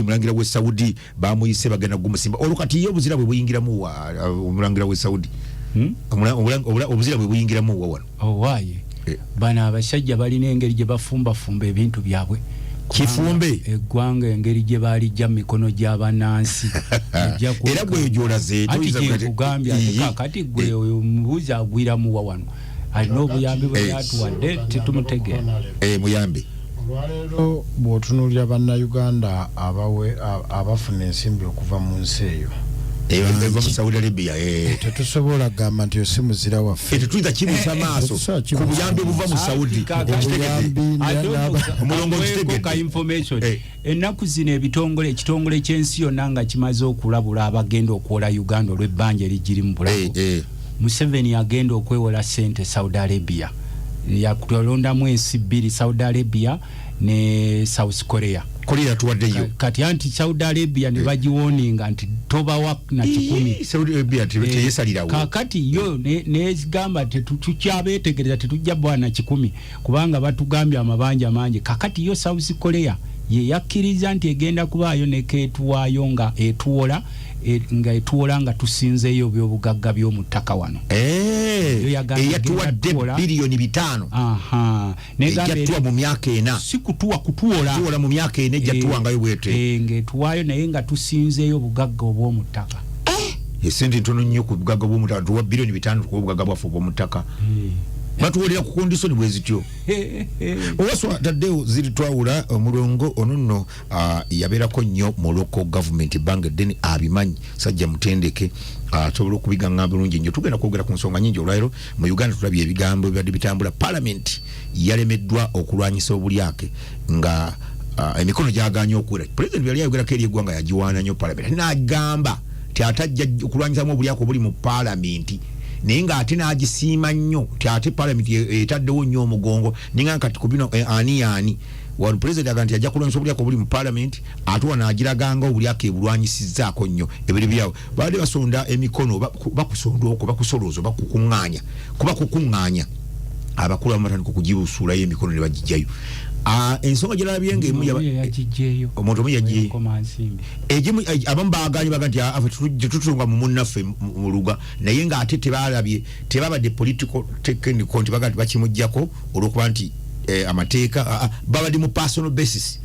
mulangira we Saudi bamuyise bagenda gumusimba olukati yo buzira bwe buyingiramu wa mulangira we Saudi obuzira bwe buyingiramu wa wano owaye bana abashajja balina engeri gye bafumba ebintu byabwe kifumbe eggwanga engeri gye balijja mikono gy'abanansi era gwe jolaze kugambya kati gwe omubuuza agwiramu wa wano alina obuyambi bwe yatuwadde tetumutegeera muyambi olwaleero bw'otunuulira bannayuganda abafuna ensimbi okuva mu nsi eyo eva mu Saudi Arabia tetusobola gamba nti si muzira waffe tetuiza kibusa maaso ku buyambi buva mu Saudi omulongo information ennaku zino ekitongole ky'ensi yonna nga kimaze okulabula abagenda okwola Uganda olw'ebbanja erigiri mu bulago Museveni agenda okwewola sente Saudi Arabia yakulondamu ensi bbiri Saudi Arabia ne South Korea tuwaddeyo kati anti Saudi Arabia ne bagiwoninga nti tobawa na 10 Saudi Arabia teyesalirawo kakati yo nezigamba tetukyabetegereza tetujja bwana 10 kubanga batugambye amabanja mangi kakati yo South Korea ye yakkiriza nti egenda kubaayo nekeetuwaayo nga etuwola nga tusinzeeyo byobugagga by'omuttaka wano eyatuwadde bilioni 5 nejjatuwa mu myaka 4 si kutuwola mu myaka 4 ejjatuwangayo bwete ng'etuwaayo naye nga tusinzeeyo obugagga obw'omuttaka esente ntono nnyo ku bugagga bw'omuttaka tuwa bilioni 5 ku bugagga bwaffe obw'omuttaka batuwolera ku kondisoni bwe zityo owaswa taddeo ziri twawula omulongo ononno yabeerako nnyo mu local government ebbanga eddene abimanyi sajja mutendeke asobola okubiganga bulungi nnyo tugenda kwogera ku nsonga nnyingi olwaleero mu Uganda tulabye ebigambo ebibadde bitambula parliament yalemeddwa okulwanyisa obulyake nga emikono gyaganya okuwera president yali ayogerako eri eggwanga yagiwaana nnyo parliament n'agamba ti atajja okulwanyisamu obulyake obuli mu parliament ninga ate n'agisiima nnyo ti ate parliament etaddewo nnyo omugongo ninga kati ku bino ani wano president agamba nti ajja kulwanyisa obulyake obuli mu parliament ate wanaagiraganga obulyake ebulwanyisizzaako nnyo ebiri byawe baadde basonda emikono bakusonda okwo bakusolooza kubakukuŋŋaanya abakulu abamatandika okugibusuulayo emikono ne bagijjayo ensonga gyalabye ng'emu omuntu omu yagiye egimu abamu baaganye baga nti tetutunga mu munnaffe mu luga naye ng'ate tebabadde political technical nti baga nti bakimuggyako olw'okuba nti amateeka babadde mu personal basis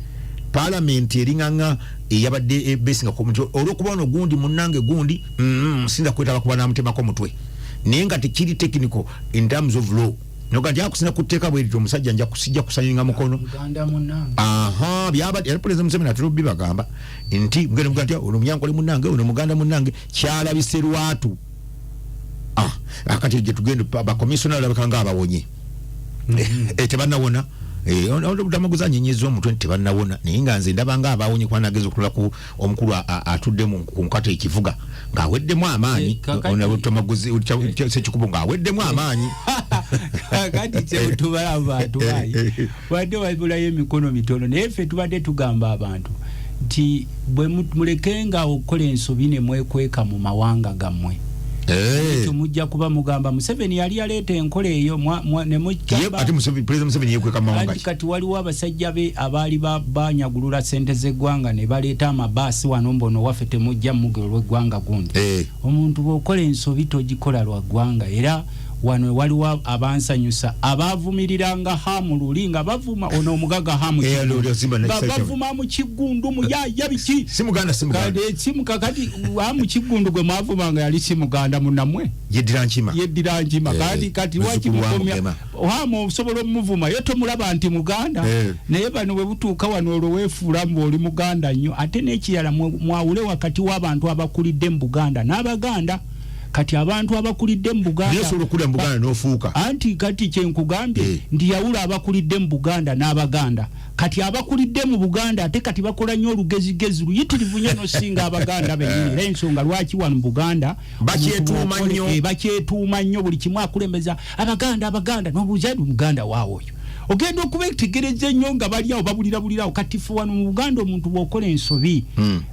parliament eriŋŋaŋŋa eyabadde besinga community olw'okuba ono gundi munnange gundi sinza kwetaba kuba namutemako mutwe naye nga tekiri technical in terms of law noga nti akusina kuteeka bwerito omusajja nja kusijja kusanyinga mukono byabadde president Museveni atulubbi bagamba nti mugenda muga nti ono munyankole munnange ono muganda munnange kyalabise lwatu akati gye tugenda bakomisona olabikanga abawonye tebannawona tamaguza nyenyeza omutwe nti tebannawona naye nga nze ndabanga abawonye kuba nageza okulula ku omukulu atuddemu ku nkata ekivuga ng'aweddemu amaanyi tamaguzi sekikubo ng'aweddemu amaanyi kati kyebutubala abantu bayi wadde wabulayo emikono mitono naye ffe tubadde tugamba abantu nti bwe mulekenga okukola ensobi ne mwekweka mu mawanga gammwe tumujja kuba mugamba Museveni yali yaleeta enkola eyo ne mugamba ate president Museveni yekweka mawanga kati waliwo abasajja be abaali banyagulula sente z'eggwanga ne baleeta amabaasi wano mbono waffe temujja mugero lw'eggwanga gundi omuntu bw'okola ensobi togikola lwa ggwanga era wano waliwo abansanyusa abavumiriranga hamululi nga bavuma ono omugaga hamu bavuma mu kigundu mu yabiki simuganda kati hamu kigundu gwe mwavumanga yali simuganda munamwe yeddira nkima kati wakimukomya hamu osobola omuvuma ye tomulaba nti muganda naye bano bwe butuuka wano olwo weefuula mbu oli muganda nnyo ate n'ekirala mwawule wakati w'abantu abakulidde mu Buganda n'Abaganda kati abantu abakulidde mu Buganda yeso okula mu Buganda nofuuka anti kati kyenkugambye ndi yawula abakulidde mu Buganda n'Abaganda kati abakulidde mu Buganda ate kati bakola nnyo olugezigezi luyitirivu nnyo nosinga Abaganda bennyini ensonga lwaki wano mu Buganda bakyetuuma nnyo buli kimu akulembeza Abaganda n'obuuza Muganda waawo oyo ogenda okubetegereza ennyo nga bali awo babulirawo kati ffe wano mu Buganda omuntu bw'okola ensobi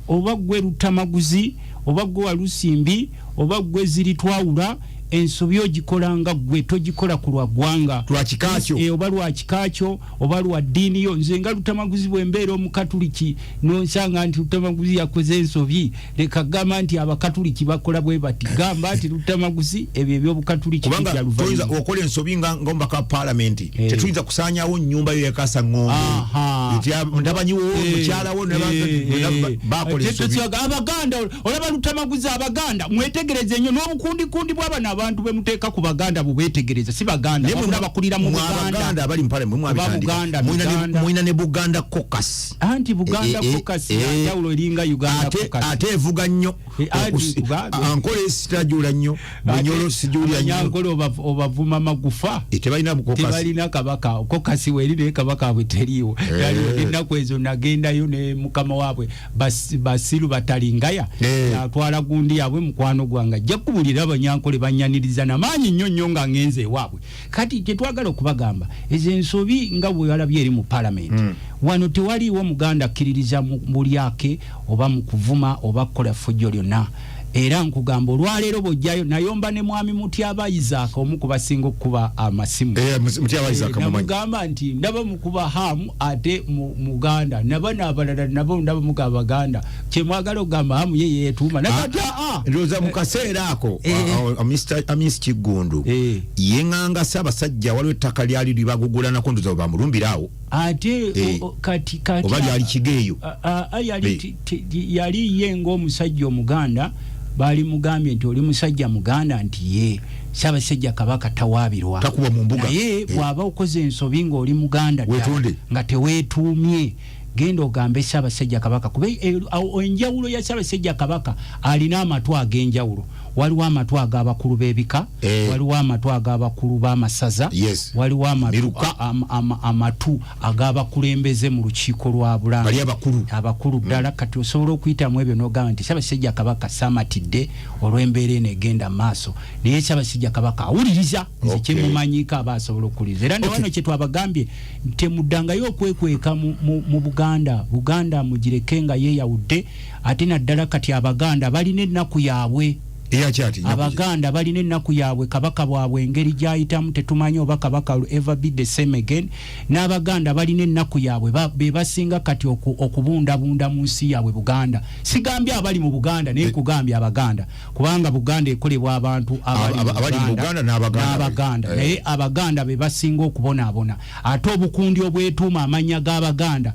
oba gwe Lutamaguzi oba gwe Walusimbi oba gwe ziri twawula ensobi ogikolanga gwe togikola ku lwa ggwanga lwa kikakyo oba lwa kikakyo oba lwa ddiini yo. Nze nga Lutamaguzi bwembeera omukatuliki nonsanga nti Lutamaguzi yakoze ensobi leka gamba nti abakatuliki bakola bwe bati gamba nti Lutamaguzi ebyo ebyobukatuliki kubanga toyinza okola ensobi nga ng'omubaka wa paalamenti tetuyinza kusaanyawo nnyumba yo yakasa ng'ombe ndabanyiwo mukyala wo bakola ensobi. Abaganda olaba Lutamaguzi abaganda mwetegereze nnyo n'obukundikundi bw'abana abantu be muteeka ku baganda bubeetegereza si baganda wabula bakulira mu Buganda abali mu paalamenti mwina ne Buganda caucus anti Buganda caucus yawulo eringa Uganda caucus ate evuga nnyo ankole sitajula nnyo bunyolo sijulya nnyo ankole obavuma magufa tebalina kabaka caucus werire kabaka bweteriiwo yali ennaku ezo nagendayo ne mukama waabwe Basiru Batalingaya atwala gundi yaabwe mukwano gwange ajja kubulira Abanyankole banyaniriza n'amaanyi nnyo nga ngenze ewaabwe. Kati tetwagala okubagamba ezo ensobi nga bwe walabye eri mu paalamenti wano tewaliiwo Muganda akkiririza mu bulyake oba mu kuvuma oba kukola ffujjo lyonna. Era nkugamba olwaleero bojjayo nayomba ne mwami Mutyaba Isaac omu ku basinga okuba amasimu Mutyaba Isaac namugamba nti ndaba mukuba hamu ate Muganda n'abalala nabo ndaba muga Baganda kyemwagala okugamba hamu ye yeetuuma nakati ndowooza mu kaseera ako Mr. Kigundu yeŋŋanga Ssaabasajja waliwo ettaka lyali libagugulanako ndoza bamulumbiraawo ate kati oba lyali kigeeyo yali ye ng'omusajja Omuganda bali mugambye nti oli musajja Muganda nti ye Ssaabasajja Kabaka tawaabirwa takuba mu mbuga naye bw'aba okoze ensobi ng'oli Muganda nga teweetuumye genda ogambe Ssaabasajja Kabaka kuba enjawulo ya Ssaabasajja Kabaka alina amatu ag'enjawulo. Waliwo amatu ag'abakulu b'ebika waliwo amatu ag'abakulu b'amasaza waliwo amatu ag'abakulembeze mu lukiiko lwa Bulanga abakulu ddala. Kati osobola okuyitamu ebyo n'ogamba nti Ssaabasajja Kabaka saamatidde olw'embeera eno egenda maaso naye Ssaabasajja Kabaka awuliriza nze kyemumanyiiko aba asobola okuwuliriza. Era ne wano kye twabagambye temuddangayo okwekweka mu Buganda mugireke nga yeeyawudde ate naddala kati Abaganda balina ennaku yaabwe. Abaganda balina ennaku yaabwe kabaka bwabwe engeri gyayitamu tetumanyi oba kabaka will ever be the same again. N'Abaganda balina ennaku yaabwe be basinga kati okubundabunda mu nsi yaabwe Buganda. Sigambye abali mu Buganda naye kugambye Abaganda kubanga Buganda ekolebwa abantu abali mu Buganda n'Abaganda naye Abaganda be basinga okubonaabona ate obukundi obwetuuma amanya g'Abaganda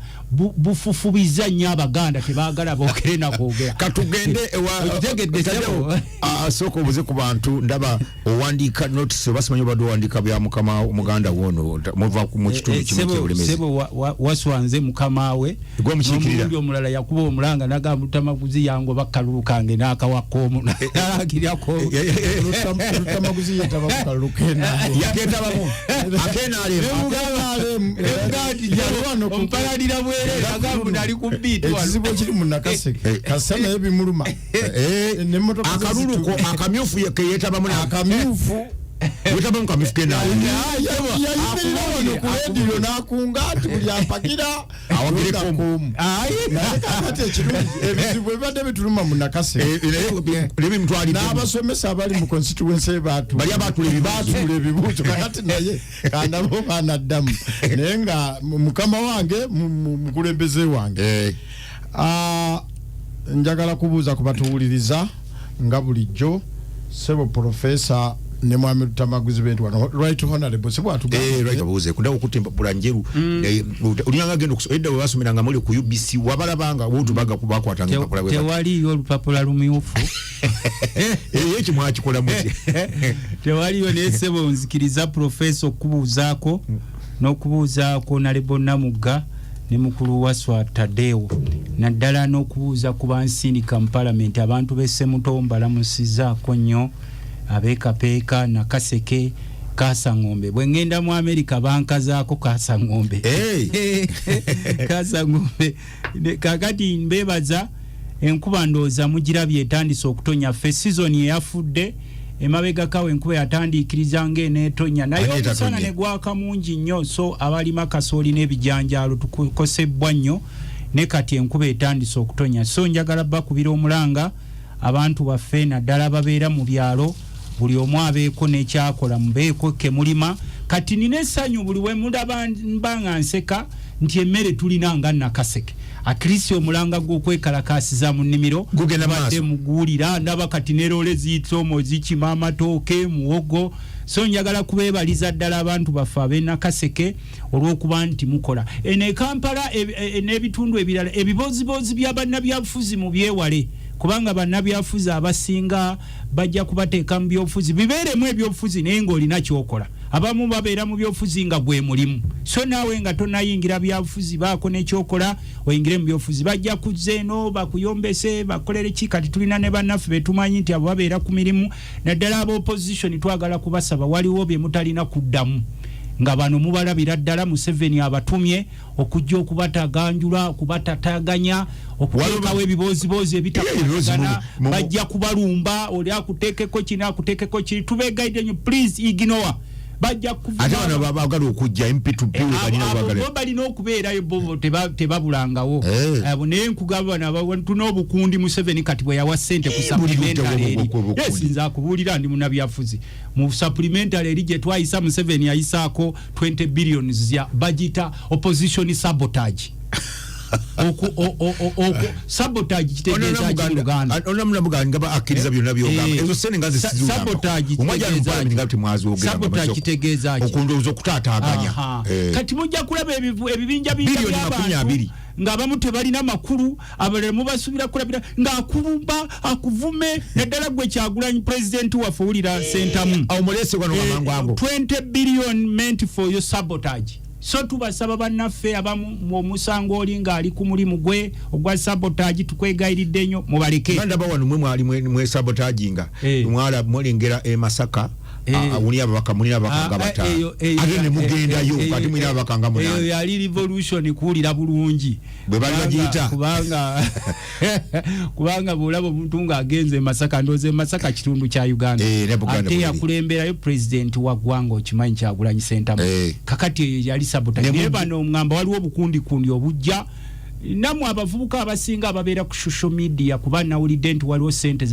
bufufubiza nnyo Abaganda tebaagala boogere na kwogera. Katugende soko obuze ku bantu ndaba owandiika notice basimanyi obadde owandiika bya mukama Omuganda wono muva mu kitundu kimu ky'obulemezi sebo waswanze mukama we n'omundi omulala yakuba omulanga n'agamba Lutamaguzi yango bakalulukange n'akawakoomu n'alagiryako Lutamaguzi yetaba kukalulukena yaketabamu akeenaalemu ompalalira bwerere agamba nali ku bbiitu ekizibu kiri mu Nakaseke kasana ebimuluma n'emmotoka akaluluko akamyufu yetabamu akamyufu wetabamu kamyufu kenaalemu kuleediyo n'akunga ati buli ampagira awagerekomu ate ekirungi ebizibu ebibadde bituluma mu Nakaseke n'abasomesa abali mu constituency baatula ebibuuzo kakati naye kandabo baanaddamu naye nga mukama wange mukulembeze wange njagala kubuuza kubatuwuliriza nga bulijjo sebo professor ne mwami Lutamaguzi bentu wano right honorable sebo atugamba right abuze kunda okutimba bulanjeru ulianga gendo edda wasomera nga muli ku UBC wabalabanga wotu baga kubakwatanga kapula wewe tewali yo lupapula lumyufu yeki mwakikola muti tewali yo ne sebo nzikiriza professor okubuuzaako n'okubuuzaako nalebo Namuga ne mukulu Waswa Tadeo naddala n'okubuuza ku bansindika mu parliament abantu b'esse Mutombo balamusizaako nnyo abeekapeeka Nakaseke Kasangombe bwe ngenda mu America bankazaako Kasangombe Kasangombe kakati mbebaza enkuba ndooza mugirabye etandise okutonya fe season eyafudde emabega kawe enkuba yatandikiriza ng'eneetonya naye omusana ne gwaka mungi nnyo so abalima kasooli n'ebijanjaalo tukosebwa nnyo ne kati enkuba etandise okutonya so njagala bakubira omulanga abantu baffe naddala babeera mu byalo buli omu abeeko n'ekyakola mubeeko kemulima kati nina essanyu buli we mulaba mbanga nseka nti emmere tulina nga Nakaseke akristo omulanga gw'okwekalakasiza mu nnimiro badde muguulira ndaba kati nerole ziyitsomo zikima amatooke muwogo so njagala kubeebaliza ddala abantu baffe ab'e Nakaseke olw'okuba nti mukola ene Kampala n'ebitundu ebirala ebibozibozi bya bannabyabufuzi mu byewale kubanga bannabyabufuzi abasinga bajja kubateeka mu byobufuzi bibeeremu ebyobufuzi naye ng'olina kyokola abamu babeera mu byobufuzi nga gwe mulimu so naawe nga tonayingira byabufuzi baako n'ekyokola oyingire mu byobufuzi bajja kuzza eno bakuyombese bakolere ki kati tulina ne bannaffe betumanyi nti abo babeera ku mirimu naddala aba opposition twagala kubasaba waliwo bye mutalina kuddamu nga bano mubalabira ddala Museveni abatumye okujja okubataganjula okubatataganya okuteekawo ebibozibozi ebitakwatagana bajja kubalumba oli akuteekeko kino akuteekeko kiri tubeegayidde nnyo please ignore bajja kuvuma ate bano babagala okujja MP2P balina okubeerayo bo tebabulangawo abo naye nkugamba abantu n'obukundi Museveni kati bwe yawa ssente ku supplementary eri sinza kubuulira ndi munabyafuzi mu supplementary eri gye twayisa Museveni yayisaako 20 billions ya budget opposition sabotage sabotage kitegeeza ki Uganda onamuna mugani ngaba akkiriza byonna byogamba ezo sene ngazi sizulanga sabotage omwaja mpala ngati mwazi ogamba sabotage kitegeeza ki okundozo okutaataaganya kati mujja kulaba ebibinja by'abantu nga abamu tebalina makulu abalala mubasubira kulabira ng'akulumba akuvume naddala gwe Kyagulanyi president waffe owulira sentamu omulese wano wamangu 20 billion meant for your sabotage so tubasaba bannaffe abamu omusango oli ng'ali ku mulimu gwe ogwa sabotage tukwegayiridde nnyo mubaleke ndaba wano mwe mwali mwe sabotaginga mwala mulengera Masaka awuli ababaka mulina abakanga batano ate ne mugendayo kati mulina abakanga munana eyo yali revolution kuwulira bulungi bwe bali bagiyita kubanga bwolaba omuntu ng'agenze Masaka ndoze Masaka kitundu kya Uganda ate yakulemberayo president wa ggwanga okimanyi Kyagulanyi Ssentamu kakati eyo yali sabotage naye bano omugamba waliwo obukundi obujja namwe abavubuka abasinga ababeera ku social media kuba nawulidde nti waliwo ssente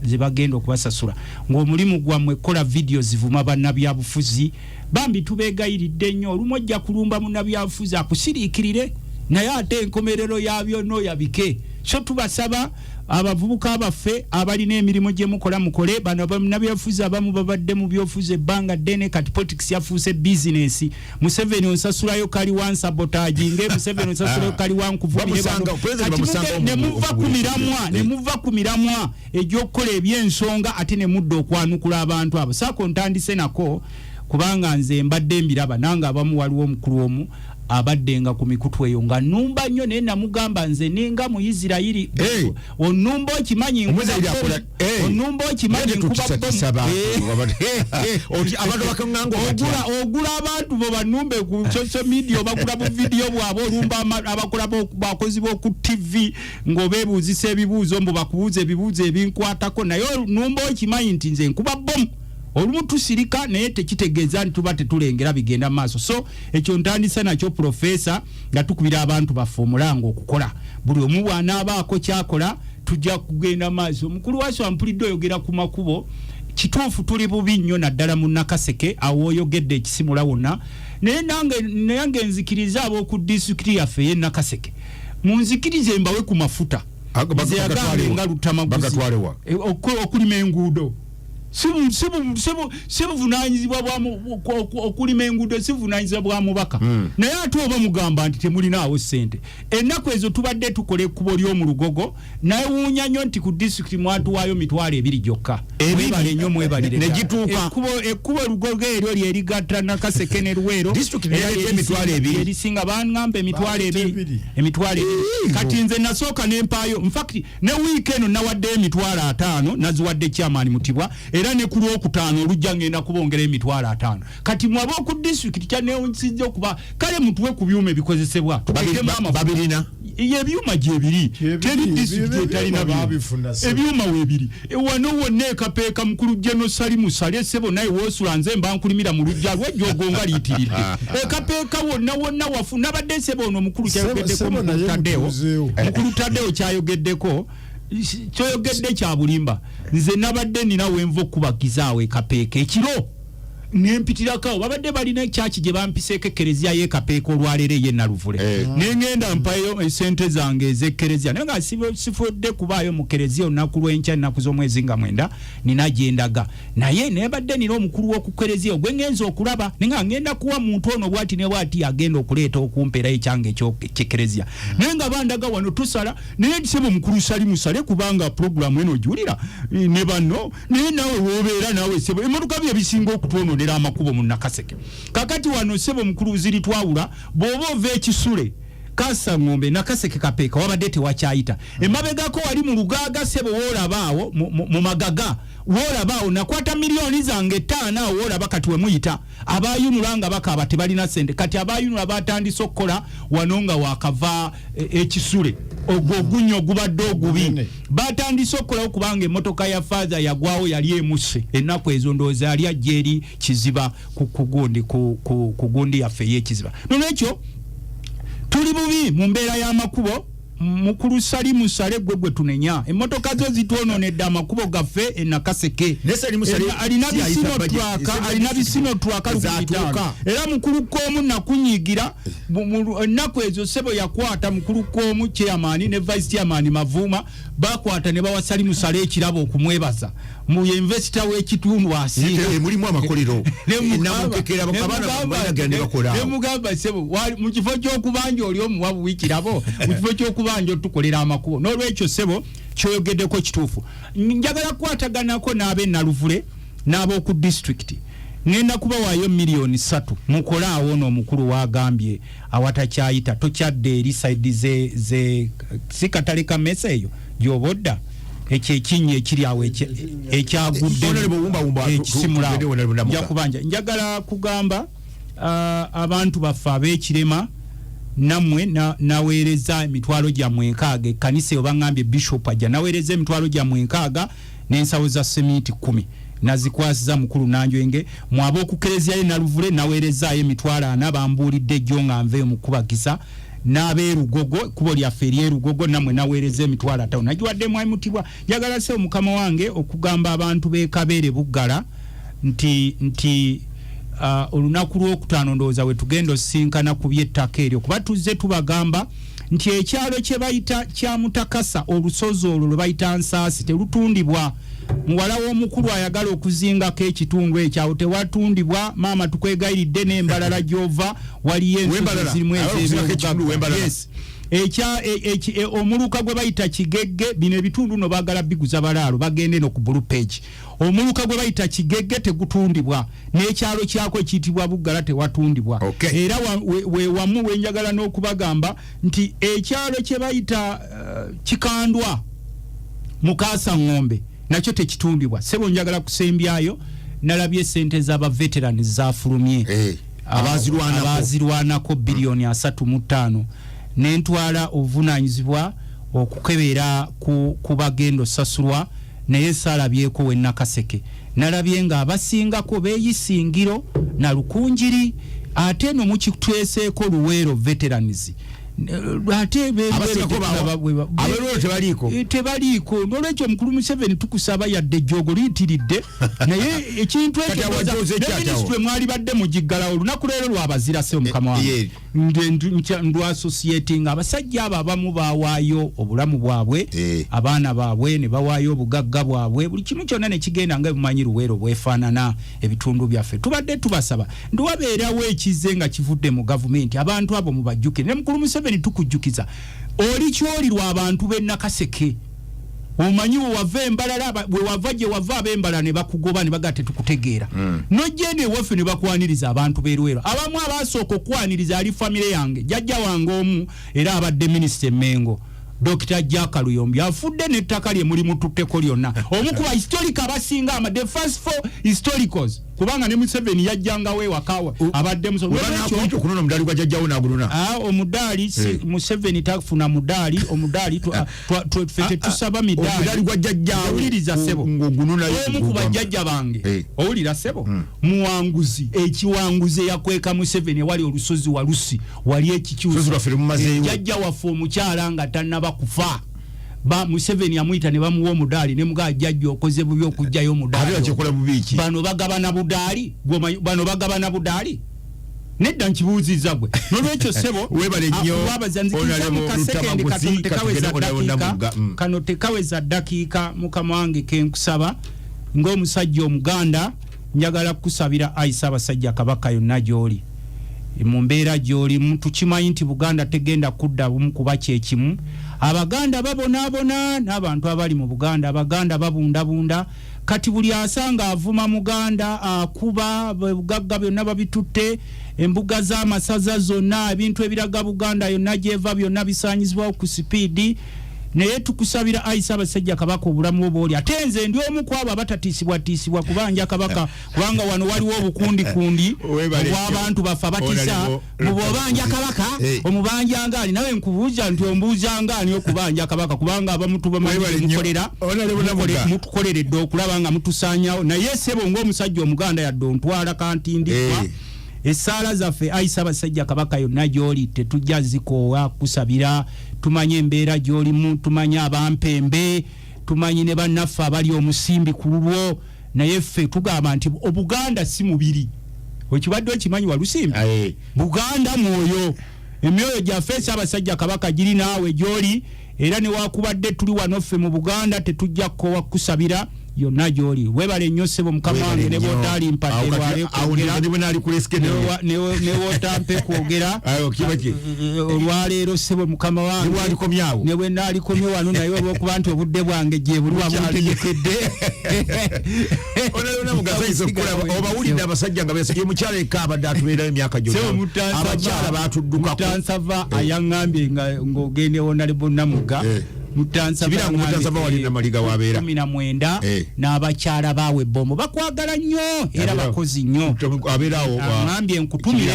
ze bagenda okubasasula ng'omulimu gwammwe kola video zivuma bannabyabufuzi bambi tubeegayiridde nnyo olumu ojja kulumba munnabyabufuzi akusiriikirire naye ate enkomerero yabyo nooyabike so tubasaba abavubuka baffe abalina emirimu gye mukola mukole bano bannabyabufuzi abamu babadde mu byofuzi ebbanga ddene kati politics yafuuse business Museveni onsasulayo kali wan sabotage nge Museveni onsasulayo kali wan kuvumye ne muva ku miramwa egy'okukola ebyensonga ate ne mudda okwanukula abantu abo saako ntandise nako kubanga nze mbadde mbiraba nanga abamu waliwo omukulu omu abaddenga ku mikutu eyo nga numba nnyo naye namugamba nze ninga mu Isirayiri onumba okimanyi ogula abantu bo banumbe ku social media bagula bu video bwabo olumba abakola bakozi bo ku TV ng'obeebuuzisa ebibuuzo mbu bakubuuza ebibuuzo ebinkwatako naye numba okimanyi nti nze nkuba bomu olumu tusirika naye tekitegeeza nti tuba tetulengera bigenda maaso so ekyo ntandisa nakyo profesa nga tukubira abantu baffe omulango okukola buli omu bw'anaabaako kyakola tujja kugenda maaso omukulu waaso ampulidde oyogera ku makubo kituufu tuli bubi nnyo naddala mu Nakaseke awo oyogedde ekisimula wonna naye nange nzikiriza ab'oku disitulikiti yaffe ey'e Nakaseke munzikirize mbawe ku mafuta nze yagambe nga lutamaguzi okulima enguudo sibuvunanyizibwa bwamu okulima enguudo sibuvunanyizibwa bwa mubaka naye ate oba mugamba nti temulinaawo ssente ennaku ezo tubadde tukole ekkubo ly'omu Lugogo naye wuunya nnyo nti ku disitulikiti mwatuwaayo 200 gyokka mwebale nnyo mwebalire ekkubo Lugogo eryo lyerigatta Nakaseke ne Luweero erisinga baŋŋamba emitwalo 2 kati nze nasooka n'empaayo infact ne wiiki eno nawaddeyo 50 naziwadde chairman Mutibwa era ne ku Lwokutaano olujja ngenda kubongera 50 kati mwaba ku district kya neewunyisizza okuba kale mutuwe ku byuma ebikozesebwa babirina ebyuma gyebiri teri district etalina ebyuma weebiri wano wonna ekapeeka mukulu General Salimu Sale Sebo naye woosula nze mba nkulimira mu lujja lwejjogonga liitiridde ekapeeka wonna wafuna badde Sebo ono mukulu kyayogeddeko mukulu Tadeo kyayogeddeko kyoyogedde kya bulimba nze nabadde nina wenva okubagizaawo ekapeeka ekiro nempitirako babadde balina ekyaki gye bampiseeko ekereziya y'ekapeeka olwaleero ye Naluvule nengenda mpayo esente zange ez'ekereziya naye nga sifudde kubaayo mu kereziya olunaku lw'enkya ennaku z'omwezi nga 9 nina gyendaga naye nebadde nina omukulu w'oku kereziya ogwe ngenza okulaba naye nga ngenda kuwa muntu ono bwati ne bwati agenda okuleeta okumpeerayo ekyange ky'ekereziya naye nga bandaga wano tusala naye tisebo mukulu sali musale kubanga puroguramu eno ogiwulira ne banno naye nawe woobeera nawe sebo emmotoka bye bisinga okutwono nera amakubo mu Nakaseke kakati wano sebo mukulu ziri twawula bwoba ova ekisule Kasa Ngombe Nakaseke kapeeka wabadde tewakyayita emabegako wali mu Lugaaga sebo woolabaawo mu Magaga woolabaawo nakwata milioni zange 5 woolaba kati we muyita abayunula nga bakaaba tebalina sente kati abayunula batandise okukola wano nga wakava ekisule ogunyo gubadde ogubi batandise okukola okubanga emmotoka ya father yagwawo yali emuse ennaku ezo ndowooza yali ajja eri Kiziba ku gundi yaffe y'Ekiziba nolwekyo tuli bubi mu mbeera y'amakubo mukulu sali musale gwe tunenya emmotoka zo zitwononedde amakubo gaffe e Nakaseke alina bisino twaka lukuyitaano era mukulu k'omu nakunyigira ennaku ezo sebo yakwata mukulu k'omu chairman ne vice chairman Mavuma bakwata ne bawasali musale ekirabo okumwebaza mu investor w'ekitundu asiga mulimu amakolero namukekera abana bagenda bakola nemugamba sebo mu kifo ky'okubanja oli omuwabu wikirabo mu kifo ky'okubanja tukolera amakubo n'olwekyo sebo kyoyogeddeko kituufu njagala kwataganako n'abe Naluvule n'ab'oku district ngenda kubawaayo milioni 3 mukolaawo n'omukulu wagambye awatakyayita tokyadde eri side ze sikatale kamesa eyo gyobodda ekyekinyi ekiri awo ekyagudde ekibumba njagala kugamba abantu baffe ab'ekirema namwe naweereza emitwalo gyammwe 6 ekkanisa oba ngambye bishop ajja naweereza emitwalo gyammwe 6 n'ensawo za semiti 10 nazikwasiza mukulu Nanjwenge mwaba okukereziya ye Naluvule naweerezaayo emitwalo 4 bambuulidde jjo nga nveeyo mu kubagisa n'abeerugogo kubo lyaffe eryerugogo namwe naweereza emitwalo 5 nagiwadde mwayimutibwa njagala se omukama wange okugamba abantu b'Ekabeere Buggala nti olunaku lw'okutaano ndowooza we tugenda osinkana ku by'ettaka eryo kuba tuzze tubagamba nti ekyalo kye bayita kya Mutakasa olusozi olwo lwe bayita Nsaasi terutundibwa muwala w'omukulu ayagala okuzingako ekitundu ekyawo tewatundibwa maama tukwegayiridde n'embalala gy'ova waliyo ensozi zirimu omuluka gwe bayita Kigegge bino ebitundu no baagala biguza balaalo bagende no ku blue page omuluka gwe bayita Kigegge tegutundibwa n'ekyalo kyako ekiyitibwa Buggala tewatundibwa era wamu wenjagala n'okubagamba nti ekyalo kye bayita Kikandwa Mukasa Ngombe nakyo tekitundibwa sebo njagala kusembyayo nalabye sente z'aba veterans zafulumye abazirwanako bilioni 3.5 nentwala obuvunanyizibwa okukebera ku bagendo sasulwa naye salabyeko we Nakaseke nalabye nga abasingako beeyisingiro na Lukunjiri ate no mukitweseeko Luweero veterans ate tebaliko nolwekyo mukulu Museveni tukusaba yadde jogo liyitiridde naye ekintu ekyo mwali badde mugiggala olunaku leero lwabazira se omukama wange ndu associating abasajja abo abamu bawaayo obulamu bwabwe abaana baabwe ne bawaayo obugagga bwabwe buli kimu kyonna ne kigenda nga bumanyi Luweero bwefaanana ebitundu byaffe tubadde tubasaba ndiwabeerawo ekize nga kivudde mu gavumenti abantu abo mubajjukire ne mukulu Museveni tukujjukiza oli kyolirwa abantu b'e Nakaseke omanyi wava embalala bwe wava gye wava ab'embala ne bakugoba ne bagate tukutegeera nojjende waffe ne bakwaniriza abantu b'Eruweero abamu abasooka okwaniriza ali famire yange jjajja wange omu era abadde minisita Mengo Dr. Jaka Luyombi afudde n'ettaka lye mulimu tutteko lyonna omu ku historic abasinga the first 4 historicals kubanga ne Museveni yajjanga we wakawa abadde muso kunono mudali kwa jajjawo naguluna omudali Museveni tafuna mudali omudali fete tusaba midali omudali gwa jajjawo uliriza sebo ngogununa omu ku bajjajja bange owulira sebo muwanguzi ekiwanguze yakweka Museveni wali olusozi walusi wali ekikyuso jajja waffe omukyala nga tannaba kufa ba Museveni amuyita ne bamuwa omudali ne mga jajjo okoze bubi okujjayo omudali bano bagabana budali bano bagabana budali nedda nkibuuziza gwe nolwekyo sebo webale nnyo kano tekaweza dakiika mukama wange kenkusaba ng'omusajja omuganda njagala kusabira Aisha Basajja Kabaka yonna gy'oli mu mbeera gy'oli tukimanyi nti Buganda tegenda kudda bumu kuba kyekimu abaganda babonaabona n'abantu abali mu Buganda abaganda babundabunda kati buli asanga avuma Muganda akuba bugagga byonna babitutte embuga z'amasaza zonna ebintu ebiraga Buganda yonna gyeva byonna bisaanyizibwawo ku sipiidi naye tukusabira Aisha Basajja Kabaka obulamu obwoli ate nze ndi omu kwabo abatatiisibwa kubanja kabaka kubanga wano waliwo obukundi obw'abantu bafa batisa mubobanja kabaka omubanja ngaani nawe nkubuuza nti ombuuza ngaani okubanja kabaka kubanga abamutu bamukolera mutukoleredde okulaba nga mutusaanyawo naye sebo ng'omusajja omuganda yadde ontwala kantindikwa Esala zaffe Aisha Basajja Kabaka yonna gy'oli tetujja zikoowa kusabira tumanye embeera gy'olimu tumanye abampembe tumanyi ne bannaffe abali omusimbi ku lulwo naye ffe tugamba nti Obuganda si mubiri okibadde okimanyi walusimbi Buganda mwoyo emyoyo gyaffe Ssaabasajja Kabaka giri naawe gy'oli era ne wakubadde tuli wano ffe mu Buganda tetujja kukoowa kusabira yonna gy'oli webale nnyo ssebo mukama wange ne bw'otaali mpadde ne wotampe kwogera olwaleero ssebo mukama wange ne bwe naalikomye wano naye olw'okuba nti obudde bwange gye buli wabutegekedde obawulidde abasajja nga besibye mukyala eka abadde atubeerayo emyaka gyonna abakyala baatuddukako Mutansava ayaŋŋambye ng'ogende Honorable Namuga Mutansava wali na maliga wabeera 19 n'abakyala baawe bombo bakwagala nnyo era bakozi nnyo abeerawo ngambye nkutumire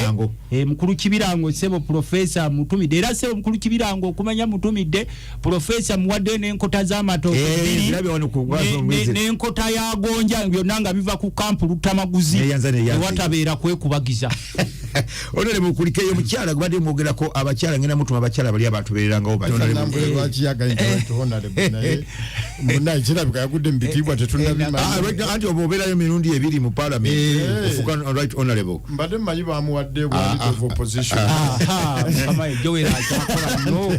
mukulu Kibirango sebo professor mutumidde era sebo mukulu Kibirango okumanya mutumidde professor muwadde n'enkota z'amatooke n'enkota ya gonja byonna nga biva ku kampu Lutamaguzi watabeera kwekubagiza onole mukulikeyo omukyala gbadde mwogerako abakyala ngenda mutuma abakyala bali abantu beerangawo muna kirabika yagudde mbitibwa anti obobeerayo mirundi ebiri mu parliament ofuka right honorable mbadde mmanyi bamuwadde of opposition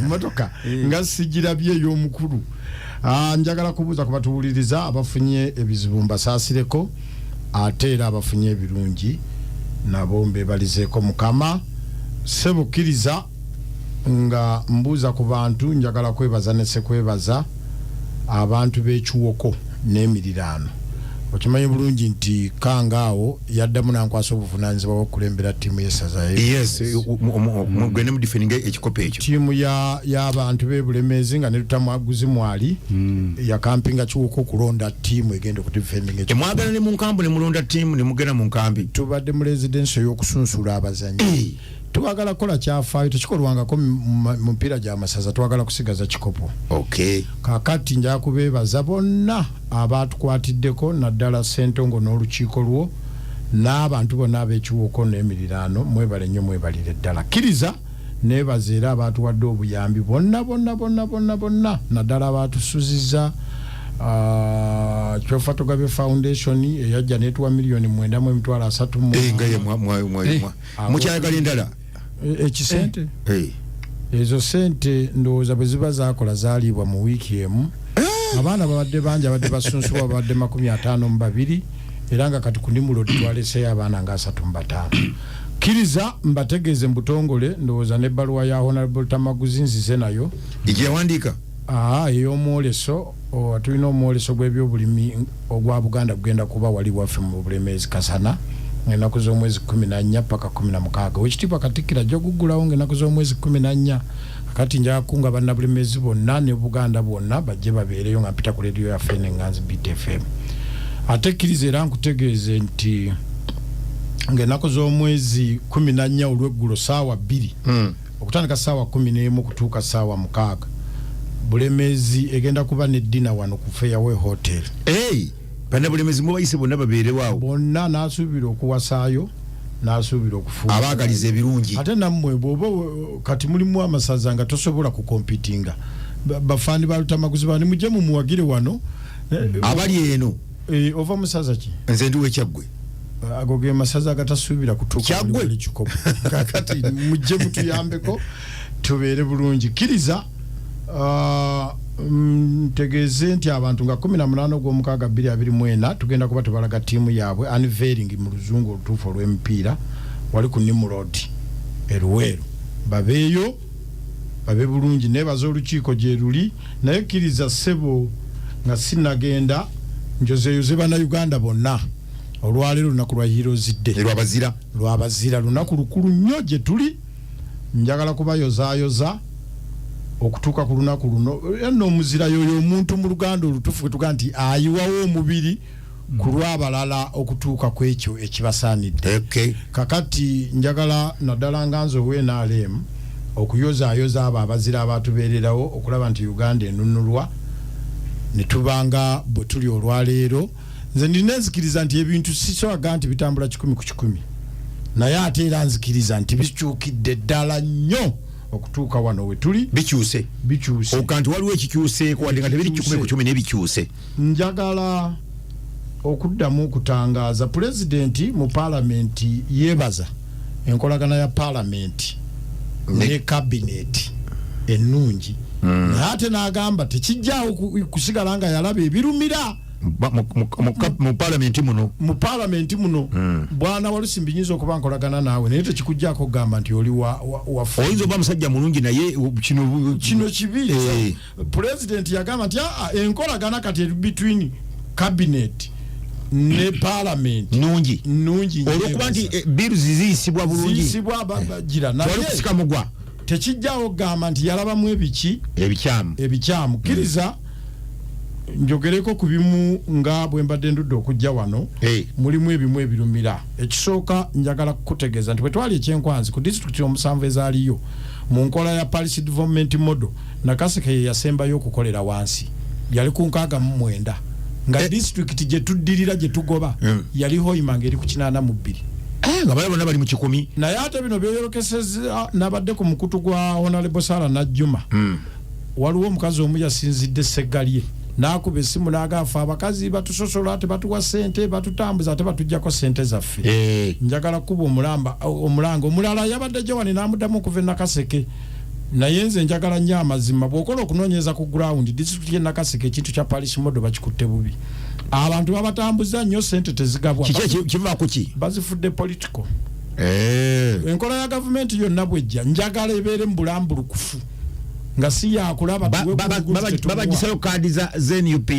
motoka nga sigirabye ey'omukulu njagala kubuuza ku batuwuliriza abafunye ebizibu mbasaasireko ate era abafunye ebirungi nabo mbebalizeeko mukama sebukkiriza nga mbuuza ku bantu njagala kwebaza ne sekwebaza abantu b'ekiwoko n'emiriraano okimanyi bulungi nti kangaawo yaddamu nankwasa obuvunaanyizibwa bw'okulembera ttiimu y'essaza gwene mudifeninga ekikopo ekyo ttiimu y'abantu b'ebulemeezi nga ne Lutamwaguzi mwali yakampinga kiwoko okulonda ttiimu egenda okudifendinga ekyo mwagala ne mu nkambu ne mulonda ttiimu ne mugenda mu nkambi tubadde mu residensi ey'okusunsula abazanyi twagala kola kyafaayo tekikolwangako mu mupiira gy'amasaza twagala kusigaza kikopo kakati nja kubeebaza bonna abaatukwatiddeko naddala Ssentongo n'olukiiko lwo n'abantu bonna ab'ekiwoko n'emiriraano mwebale nnyo mwebalire ddala kkiriza neebaza era abaatuwadde obuyambi bonna naddala abaatusuziza Kyofa Togabe Foundation eyajja netuwa milioni 9.3 mukyayagala endala ekisente ezo sente ndowooza bwe ziba zakola zaalibwa mu wiiki emu abaana babadde bangi abadde basunsuwa babadde 52 era nga kati ku Nimulodi twaleseyo abaana nga 35 kkiriza mbategeeze mu butongole ndowooza n'ebbaluwa ya Honorable Tamaguzi nzize nayo egiyawandiika ey'omwoleso tulina omwoleso gw'ebyobulimi ogwa Buganda gugenda kuba wali waffe mu Bulemeezi Kasana ng'ennaku z'omwezi 14 paka 16 wekitiibwa Katikkiro ajja guggulawo ng'ennaku z'omwezi 14 kakati njaga kunga bannabulemeezi bonna ne Buganda bwonna bajje babeereyo nga mpita ku leediyo yaffe n'enganzi BTFM ate kkiriza era nkutegeeze nti ng'ennaku z'omwezi 14 olw'eggulo ssaawa 2 okutandika ssaawa 11 okutuuka ssaawa 6 Bulemeezi egenda kuba ne dina wano ku Fairway Hotel. Bana Bulemeezi mubayise bonna babeere waawo. Bonna naasuubira okuwasaayo naasuubira okufuuka. Abaagaliza ebirungi. Ate nammwe bw'oba kati mulimu amasaza nga tosobola kukompitinga bafani balutamaguzi bani mujje mu muwagire wano abali eno ova musaza ki nze ndi wekyagwe agoge masaza agatasuubira kutuuka buli kikopo kakati mujje mutuyambeko tubeere bulungi kiriza tegeeze nti abantu nga 18 gw'omukaaga 2024 tugenda kuba tubalaga tiimu yaabwe unveiling mu luzungu olutuufu olw'emipiira wali ku Nimrod Eruweero babeeyo babe bulungi nebaza olukiiko gye luli naye kiriza ssebo nga sinagenda njozeeyo ze bannayuganda bonna olwaleero lunaku lwa Heroes Day lwabazira lunaku lukulu nnyo gye tuli njagala kubayozaayoza okutuuka ku lunaku luno eno omuzira yoyo omuntu mu luganda olutuufu tuga nti ayiwawo omubiri ku lw'abalala okutuuka ku ekyo ekibasaanidde kakati njagala naddala nga nze ow'NRM okuyozaayoza abo abazira abatubeererawo okulaba nti Uganda enunulwa ne tubanga bwe tuli olwaleero nze ndina nzikiriza nti ebintu sisowaga nti bitambula 100 ku 100 naye ate era nzikiriza nti bikyukidde ddala nnyo okutuuka wano we tuli bikyuse okanti waliwo ekikyuseeko wadde nga tebiri 100 ku 100 n'ebikyuse njagala okuddamu okutangaaza pulezidenti mu paalamenti yeebaza enkolagana ya paalamenti ne kabineti ennungi naye ate n'agamba tekijjaawo kusigala nga yalaba ebirumira mu paalamenti muno bwana Walusimbi nyinza okuba nkolagana naawe naye tekikujjaako kugamba nti oli oyinza oba musajja mulungi naye kino kibi pulezidenti yagamba nti enkolagana kati eri between cabinet ne parliament nungi olwokuba nti biru ziyisibwa bulungi gira naye tekijjawo kugamba nti yalabamu ebikyamu kiriza njogereko ku bimu nga bwe mbadde ndudde okujja wano mulimu ebimu ebirumira ekisooka njagala kukutegeeza nti bwe twali ekyenkwanzi ku disitulikiti omusanvu ezaaliyo mu nkola ya Paris Development Model Nakaseke ye yasembayo okukolera wansi yali ku 69 nga disitulikiti gye tuddirira gye tugoba yaliho imanga eri ku 82 nga balabona bali mu 10 naye ate bino byeyorokeseza nabadde ku mukutu gwa Honorable Sara Najjuma waliwo omukazi omu yasinzidde Ssegalye nakuba essimu n'agaafa abakazi batusosola ate batuwa ssente batutambuza ate batujjako ssente zaffe njagala kuba omulanga omulala yabadde Jowani n'amuddamu okuva e Nakaseke naye nze njagala nnyo amazima bw'okola okunoonyeza ku ground disitulikiti y'e Nakaseke ekintu kya Paris Model bakikutte bubi abantu babatambuza nnyo ssente tezigabwa kiva ku ki bazifudde political enkola ya gavumenti yonna bwejja njagala ebeere mu bulambulukufu nga si yakulaba babagisayo kaadi za ZNUP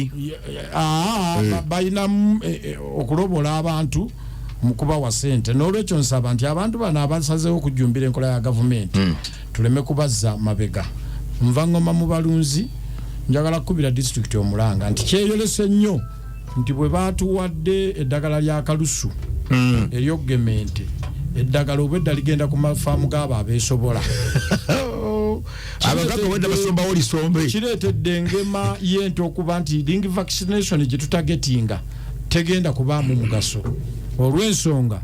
bayina okulobola abantu mu kubawa ssente n'olwekyo nsaba nti abantu bano abasazeewo okujjumbira enkola ya gavumenti tuleme kubazza mabega nva ngoma mu balunzi njagala kukubira disitulikiti omulanga nti kyeyolese nnyo nti bwe baatuwadde eddagala lya kalusu eryogemente eddagala obwedda ligenda ku mafaamu g'abo abeesobola abaganga wedda basombawo lisombe kireetedde engema y'ente okuba nti ring vaccination gye tutagetinga tegenda kubaamu mugaso olw'ensonga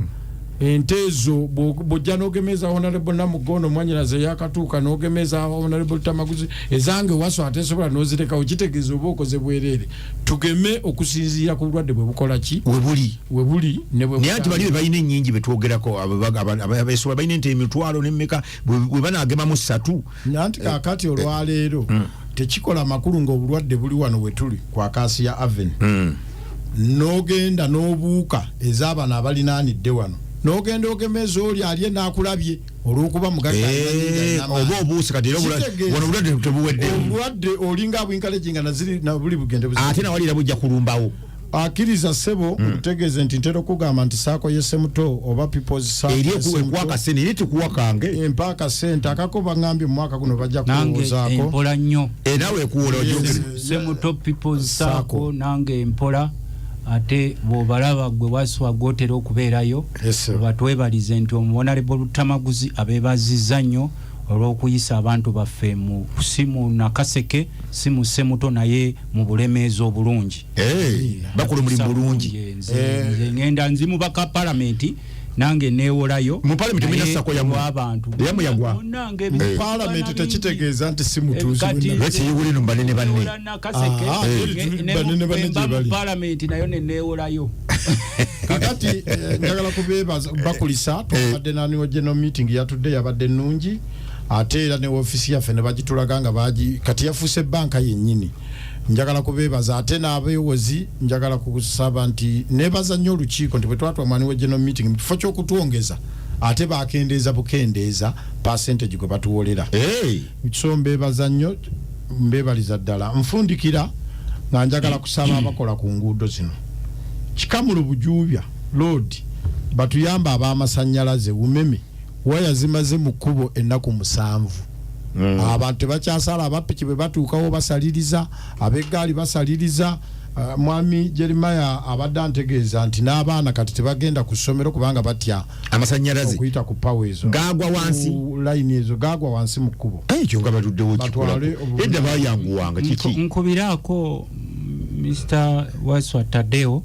ente ezo bw'ojja n'ogemeza Honorable Namugono mwanyinaze yakatuuka n'ogemeza Honorable Tamaguzi ezange waso ateesobola n'ozirekawo kitegeeza oba okoze bwereere tugeme okusinziira ku bulwadde bwe bukola ki we buli naye anti bali be balina ennyingi betwogerako abeesobola balina ente emitwalo n'emmeka bwe banaagemamu 3 nanti kaakati olwaleero tekikola makulu ng'obulwadde buli wano we tuli ku Acacia Avenue n'ogenda n'obuuka ez'abana abalinaanidde wano n'ogenda ogemeza oli alye n'akulabye olw'okuba mugaga oba obuuse kati wano obulwadde tebuwedde obulwadde olinga bwinkalegi nga na buli bugende ate nawalira bujja kulumbawo akiriza ssebo nkutegeeze nti ntera okugamba nti saako y'essemuto oba people's eri tekuwa kange empaaka ssente akako baŋŋambye mu mwaka guno bajja kuwoozaako empola nnyo nawe ekuwola ssemuto people's saako nange empola ate bw'obalaba gwe waswa gwotera okubeerayo batwebalize nti Honorable Lutamaguzi abeebazizza nnyo olw'okuyisa abantu baffe si mu Nakaseke si mu Ssemuto naye mu bulemeezi obulungi bakola omulimu bulungi nze ngenda nzimubaka palamenti nange neewolayo mu parliament minasako ya abantu yamu yagwa mu parliament tekitegeeza nti si mutuuzi lwaki yewuli no banene banne mu parliament nayo neewolayo kakati njagala kubeebaza bakulisa twabadde naniwo general meeting yatudde yabadde nnungi ate era ne ofisi yaffe ne bagitulaga nga kati yafuuse banka yennyini njagala kubeebaza ate n'abeewozi njagala kusaba nti neebaza nnyo olukiiko nti bwe twatwamaniwo general meeting mu kifo ky'okutuwongeza ate bakendeeza bukendeeza percentage gwe batuwolera so mbeebaza nnyo mbeebaliza ddala nfundikira nga njagala kusaba abakola ku nguudo zino Kikamulu Bujuubya road batuyamba ab'amasannyalaze umeme waya zimaze mu kkubo ennaku 7 abantu bakyasala abapiki bwe batuukawo basaliriza ab'eggaali basaliriza mwami Jeremiah abadde antegeeza nti n'abaana kati tebagenda ku ssomero kubanga batya amasannyalaze okuyita ku pawa ezo gaagwa wansi line ezo gaagwa wansi mu kkubo ekyo nga batuddewo kikola edda bayanguwanga kiki nkubiraako Mr. Waswa Tadeo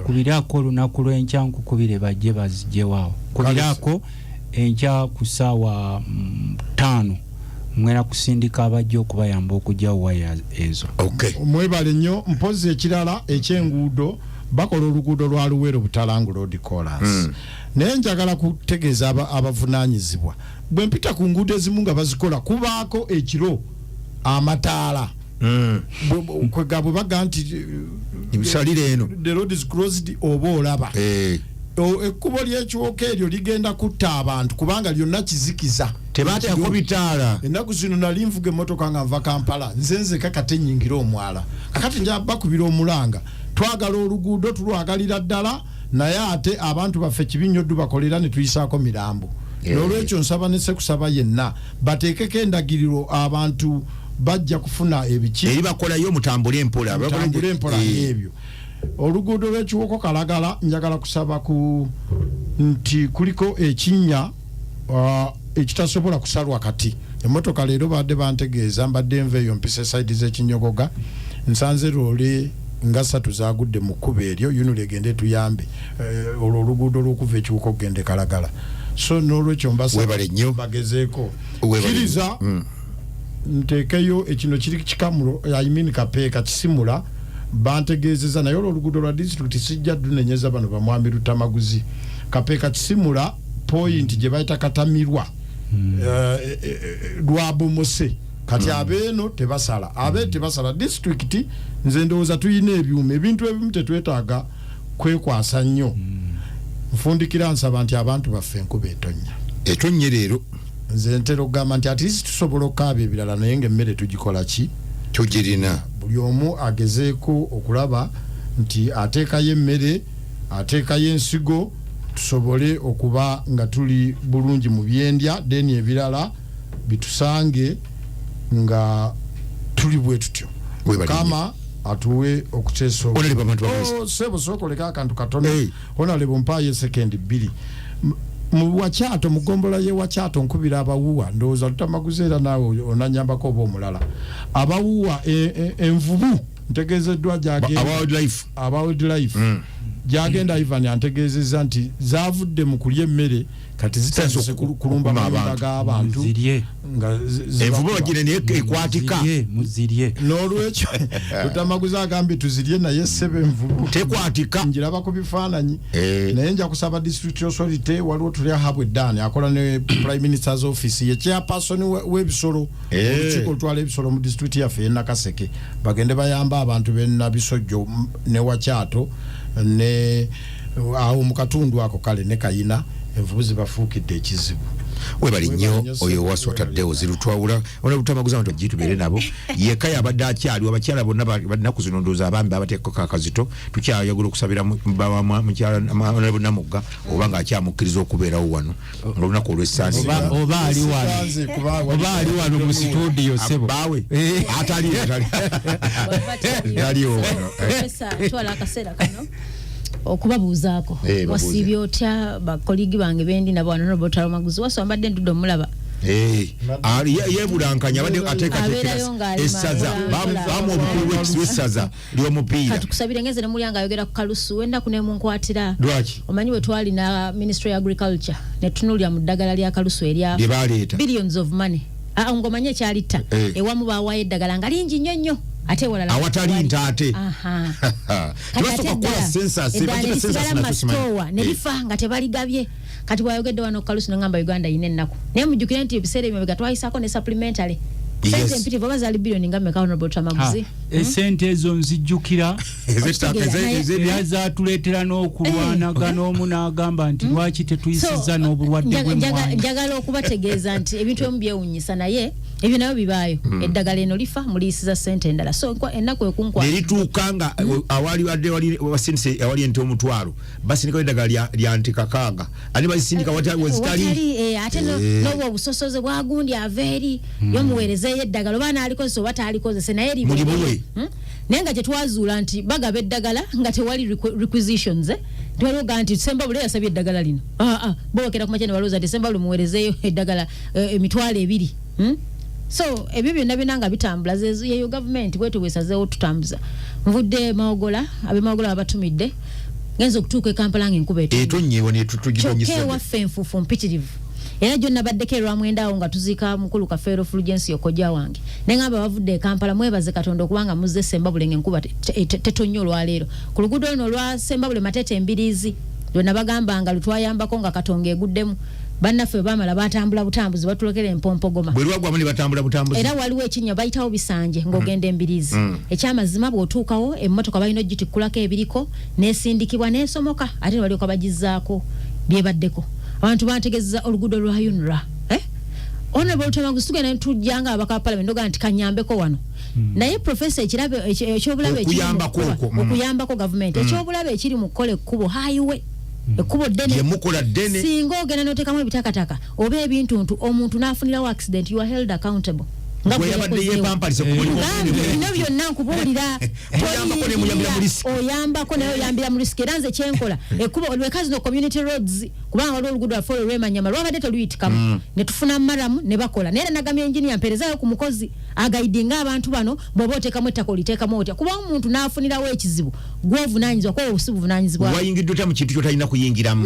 kubiraako olunaku lw'enkya nkukubire bajje bazigyewawo kubiraako enkya ku ssaawa 5 mwera kusindika abajja okubayamba okugyawo waya ezo mwebale nnyo mpozi ekirala ekyenguudo bakola oluguudo lwa Luwero Butalangu road chorus naye njagala kutegeeza abavunaanyizibwa bwe mpita ku nguudo ezimu nga bazikola kubaako ekiro amataala kwegabwe baga nti ebisalire eno the road is closed oba olaba ekkubo ly'ekiwoka eryo ligenda kutta abantu kubanga lyonna kizikiza tebateeko bitaala ennaku zino nali nvuga emmotoka nga nva Kampala nzenze kakate nnyingira omwala kakati nja bakubira omulanga twagala oluguudo tulwagalira ddala naye ate abantu baffe kibinyoddu bakolera ne tuyisaako mirambo n'olwekyo nsaba ne sekusaba yenna bateekeko endagiriro abantu bajja kufuna ebiki eri bakolayo mutambule empola ebyo oluguudo lw'ekiwoko Kalagala njagala kusaba nti kuliko ekinnya ekitasobola kusalwa kati emmotoka leero badde bantegeeza mbadde nveeyo mpise side z'Ekinyogoga nsanze loole nga 3 zaagudde mu kkubo eryo yunule egende tuyambe olwo oluguudo lw'okuva ekiwoko okugende Kalagala so n'olwekyo mbasaba bagezeeko kiriza ntekeyo ekino kiri Kikamulo Kapeeka Kisimula bantegeezeza naye oluguudo lwa district sijja dunenyeza bano bamwami Lutamaguzi Kapeeka Kisimula point gye bayita Katamirwa lwabomose kati abeeno tebasala district nze ndowooza tuyina ebyuma ebintu ebimu tetwetaaga kwekwasa nnyo nfundikira nsaba nti abantu baffe enkuba etonnye leero nze ntera okugamba nti at least tusobola okukaaba ebirala naye ng'emmere tugikola ki tugirina buli omu agezeeko okulaba nti ateekayo emmere ateekayo ensigo tusobole okuba nga tuli bulungi mu byendya deni ebirala bitusange nga tuli bwe tutyo kama atuwe okuteesa sebo sokoleka akantu katono Honorable mpaye second 2 mu Wakyato mugombola ye Wakyato nkubira abawuwa ndowooza Lutamaguzeera naawe onanyambako oba omulala abawuwa envubu ntegeezeddwa aba wildlife jagenda Ivan antegeezezza nti zaavudde mu kulya emmere kati zitandise kulumba amayumba g'abantu nga envubu bagire naye ekwatika muzirye n'olwekyo Lutamaguze agambye tuzirye naye ssebe envubu tekwatika njiraba ku bifaananyi naye nja kusaba district authority waliwo tulya Habwe Dan akola ne Prime Minister's Office ye chairperson w'ebisolo olukiiko olutwala ebisolo mu district yaffe y'e Nakaseke bagende bayamba abantu b'e Nabisojjo ne Wakyato ne awo mu katundu ako kale ne Kayina envubu zibafuukidde ekizibu webali nnyo oyo Waswa Tadeo zirutwawula ona Lutamaguze abantu gitubere nabo yeka yabadde akyali abakyala bonna balinaku zino ndowooza abambi abateeko kakazito tukyayagala okusabira mukyala Namugga oba nga akyamukkiriza okubeerawo wano olunaku olw'Essande oba ali wano mu studio sebo baawe ataliwo wano twala akaseera kano okubabuuzaako wasiibye otya bakoligi bange bendi nabo wano Lutamaguze Waswa mbadde ndudde omulaba yebulankanya abadde ateekateekera essaza bamu obukulu bw'essaza ly'omupiira katukusabire ngeze ne mulyanga ayogera ku kalusu wenda kunemunkwatira lwaki omanyi bwe twali na Ministry of Agriculture ne tunulya mu ddagala lya kalusu erya billions of money ngomanye ekyalitta ewamu bawaayo eddagala nga lingi nnyo nnyo ate walala awatali ntaate tebasooka kukola census ne bifa nga tebaligabye kati bwayogedde wano kalusu nengamba Uganda yina ennaku naye mujjukire nti ebiseera ebyo bigatwayisaako ne supplementary sente mpitivu oba zaali biliyoni nga mmeka honorable Tamaguzi esente ezo nzijjukira era zaatuleetera n'okulwanagana omu n'agamba nti lwaki tetuyisizza n'obulwadde bw'emmwanyi njagala okubategeeza nti ebintu ebimu byewunyisa naye ebyo nabyo bibaayo eddagala eno lifa muliyisiza ssente endala so ennaku ekunkwa nerituuka nga awali wadde wasindise awali ente omutwalo basindikawo eddagala lya ntikakaaga ate bazisindika wezitali ate n'obwo obusosoze bwagundi ava eri yomuweerezeeyo eddagala oba naalikozesa oba taalikozese naye mulimuwe naye nga kyetwazuula nti bagaba eddagala nga tewali requisitions twaloga nti Sembabule yasabye eddagala lino bowekera kumakya ne balooza nti Sembabule muweerezeeyo eddagala emitwalo 2 so ebyo byonna binanga bitambula yeyo government bwetu bwesazeewo tutambuza nvudde Mawogola ab'Emawogola abatumidde ngenza okutuuka Kampala ng'enkuba etonyeewo netutugibonyesa waffe enfuufu mpitirivu era jonna baddeko lwamwendawo nga tuziika mukulu Kafeero Fulgence Okojja wange nengamba bavudde Kampala mwebaze Katonda okubanga muzze Sembabule ng'enkuba tetonnya olwaleero ku luguudo luno olwa Sembabule Matete Mbiriizi jonna bagamba nga lutwayambako nga Katonga eguddemu bannaffe bamala batambula butambuzi batulekera empompogoma bwe lwagwamu ne batambula butambuzi era waliwo ekinnya bayitawo bisanje ng'ogenda Embiriizi ekyamazima bw'otuukawo emmotoka balina oggitikkulako ebiriko n'esindikibwa n'esomoka ate balyoka bagizzaako byebaddeko abantu bantegezeza oluguudo lwa UNRA Honorable Tamaguzi tugenda ne tujjanga abaka parliament ndoga nti kanyambeko wano naye professor ekirabe ekyobulabe okuyambako government ekyobulabe ekiri mu kkola ekkubo highway ekkubo ddene singa ogenda n'oteekamu ebitakataka oba ebintu omuntu n'afunirawo accident you are held accountable bino byonna nkubuulira oyambako naye oyambira mu risiki era nze kyenkola ekkubo lwekazi no community roads kubanga waliwo oluguudo lwaffe olw'Emanyama lwabadde teluyitikamu ne tufuna maramu ne bakola naye nagamya engineer mpeerezaayo ku mukozi agaidinga abantu bano bw'oba oteekamu ettaka oliteekamu otya kuba omuntu n'afunirawo ekizibu gw'ovunaanyizibwa kuba obusi buvunaanyizibwa wayingidde otya mu kintu ky'otalina kuyingiramu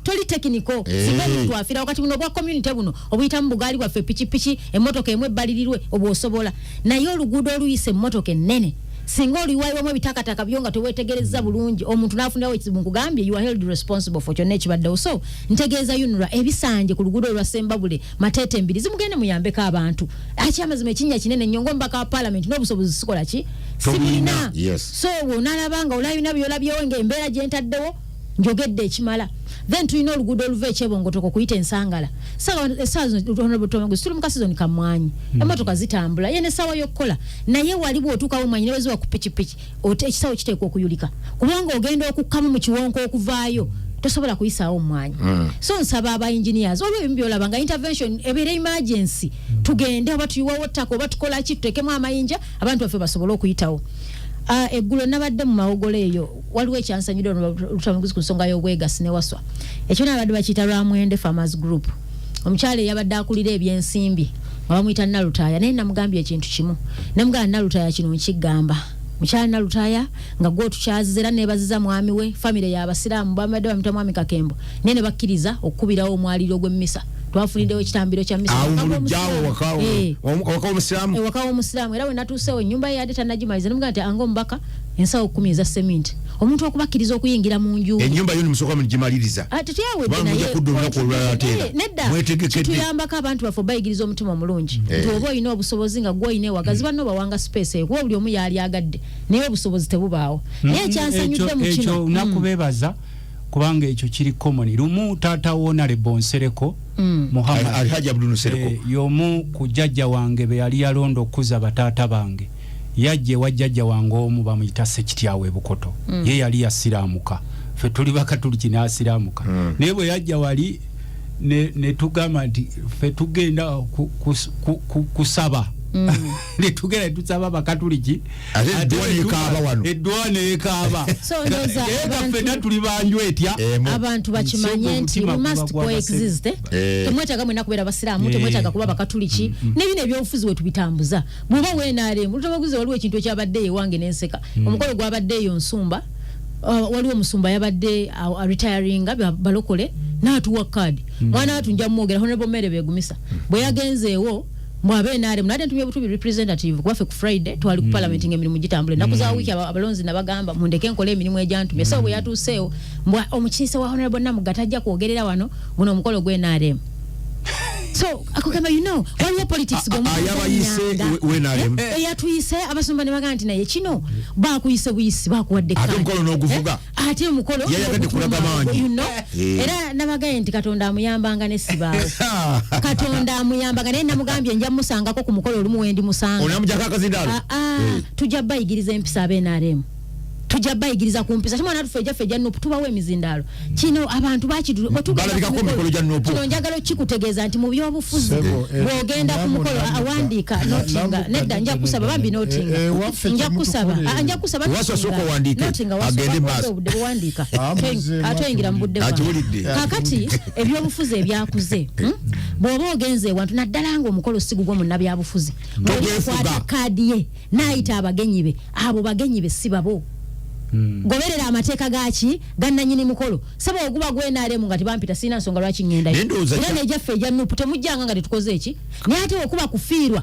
toli tekiniko singa omuntu afiira wakati buno obwa community buno obuyitamu bugaali bwaffe pikipiki emmotoka emu ebbalirirwe oba osobola naye oluguudo oluyise emmotoka ennene singa oliwaayiwamu ebitakataka byo nga teweetegereza bulungi omuntu n'afunirawo ekizibu nkugambye you are held responsible for kyonna ekibaddewo so ntegeeza UNRA ebisanje ku luguudo lwa Sembabule Matete Mbiriizi mugende muyambeko abantu akyamazima ekinnya kinene nnyo ng'omubaka wa parliament n'obusobozi sikola ki sibulina so bw'onaalabanga olayina byolabyewo ng'embeera gye ntaddewo njogedde ekimala then tulina oluguudo oluva ekyebongotoko kuyita ensangala Honorable Tamaguzi tuli mu kasizoni kamwanyi emmotoka zitambula ye n'essaawa y'okkola naye wali bw'otuukawo omwanyi ne weziwa ku pikipiki ekisawo kiteekwa okuyulika kubanga ogenda okukkamu mu kiwonko okuvaayo tosobola kuyisaawo omwanyi so nsaba aba engineers olwo ebimu byolaba nga intervention ebeera emergency tugende oba tuyiwawo ttaka oba tukola ki tuteekemu amayinja abantu baffe basobole okuyitawo eggulo nabadde mu Mawogola eyo waliwo ekyansanyidde Tamaguzi ku nsonga y'obwegasi ne waswa ekyo nabadde bakiyita Lwamwende Farmers Group omukyala eyabadde akulira ebyensimbi nga bamuyita Nalutaaya naye namugambye ekintu kimu namugamba Nalutaaya kino nkigamba mukyala Nalutaaya nga gwe otukyaziza era neebaziza mwami we famire y'abasiraamu bamabadde bamuyita mwami Kakembo naye ne bakkiriza okukubirawo omwaliro gw'emmisa twafuniddewo ekitambiro kya misa wakawo omusiraamu era we natuusewo ennyumba ye yadde tannagimaliza nemugamba nti anga omubaka ensawo 10 eza seminti omuntu okubakkiriza okuyingira mu nju ennyumba yo nimusooka mugimaliriza tuyambako abantu baffe bayigiriza omutima omulungi nti oba olina obusobozi nga gwoyina ewagazi banno bawanga space eyo kuba buli omu yaali agadde naye obusobozi tebubaawo naye ekyansanyudde mu kino nakubeebaza kubanga ekyo kiri common lumu taata Honorable Nsereko Muhammad Alhaji Abdul Nsereko yomu ku jjajja wange be yali yalonda okuza bataata bange yajje wajjajja wange omu bamuyita Sekityawe Bukoto ye yali yasiraamuka ffe tuli baka tuli kinasiraamuka naye bwe yajja wali ne tugamba nti ffe tugenda kusaba ne tugera tusaba bakatuliki edwane ekaba so ndoza abantu tuli banjwe etya abantu bakimanye nti we must coexist temwetaga mwena kubera basiramu temwetaga kuba bakatuliki nebine ebyobufuzi wetu bitambuza bwoba wenare mutobaguze waliwo ekintu ekyabadde ewange nenseka omukolo gwabadde eyo Nsumba waliwo Musumba yabadde retiring balokole natuwa card mwana atunja mwogera honorable Mere Begumisa bwe yagenzeewo mwabe nare mnade ntumye butubi representative kwafe ku Friday twali ku parliament ng'emirimu gitambule nakuza wiki abalonzi nabagamba mundeke nkole emirimu ejantumye so bwe yatuseewo mbwa omukiise wa honorable Namugatajja kwogerera wano guno omukolo gwe nare so akugamba waliwo politics ayabayise wenarem yatuyise abasumba ne bagamba nti naye kino bakuyise buyisi bakuwadde ate omukolo n'oguvuga ate omukolo yayagadde kulaga maanyi era nabagaye nti Katonda amuyambanga n'essibaawo Katonda amuyambanga naye namugambye nja musangako ku mukolo olumu wendi musanga onamujjako akazindaalo tujja bayigiriza empisa abenarem tujja bayigiriza kumpisa chimwana tufeja no tubawe emizindalo kino abantu bakidu balabika ko mikolo ja nopo kino njagalo kikutegeeza nti mu byobufuzi bwogenda ku mukolo awandika notinga nedda nja kusaba bambi notinga nja kusaba waso soko wandika agende basi wandika atoyingira mu budde kakati ebyobufuzi ebyakuze bwoba ogenze wantu naddala ngo omukolo sigugwo mu nabyabufuzi bwokwata kadi ye naayita abagenyi be abo bagenyi be sibabo goberera amateeka gaki gannanyini mukolo saba oguba gwenare mu ngati bampita sina nsonga lwaki ngenda era nejaffe ejja nupu temujjanga nga tetukoze eki naye ate okuba okufiirwa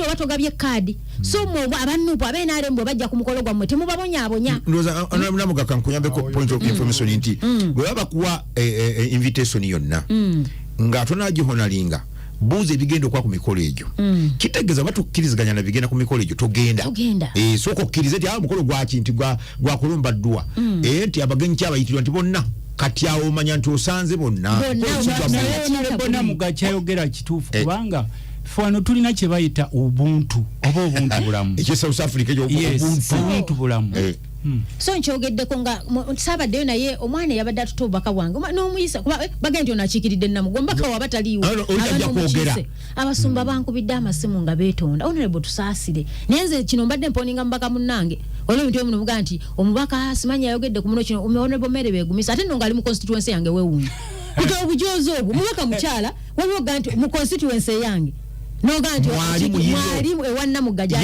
batogabye kadi so mwe abanupu abenare mbwe bajja ku mukolo gwammwe temubabonyabonya ndoza namugaka nkuyambe ko point of information nti bwe baba kuwa invitation yonna nga tonagihonalinga buze bigendo kwa ku mikolo egyo kitegeza batukkiriziganya na bigenda ku mikolo egyo togenda soko okkirize ti mukolo gwa kinti gwa kulumba ddwa nti abagenyi kyabayitirwa nti bonna kati awo omanya nti osanze bonna bonna mugakyayogera kituufu kubanga fano tulina kye bayita ubuntu oba obuntu bulamu ekyo South Africa ekyo ubuntu bulamu so nchogeddeko nga sabaddeyo naye omwana yabadde atuta obubaka bwange n'omuyisa kuba bagenda onakiikiridde namugombaka wabataliiwo abasumba bankubidde amasimu nga beetonda honorable tusaasire naye nze kino mbadde mponinga mubaka munnange waliwo ebintu ebimu buga nti omubaka simanyi ayogedde ku muno kino honorable Mere Begumisa ate nno ngaali mu constituency yange weewuunyi kuta obujozi obwo mubaka mukyala waliwo ga nti mu constituency yange noganti mwalimu ewanna mugaja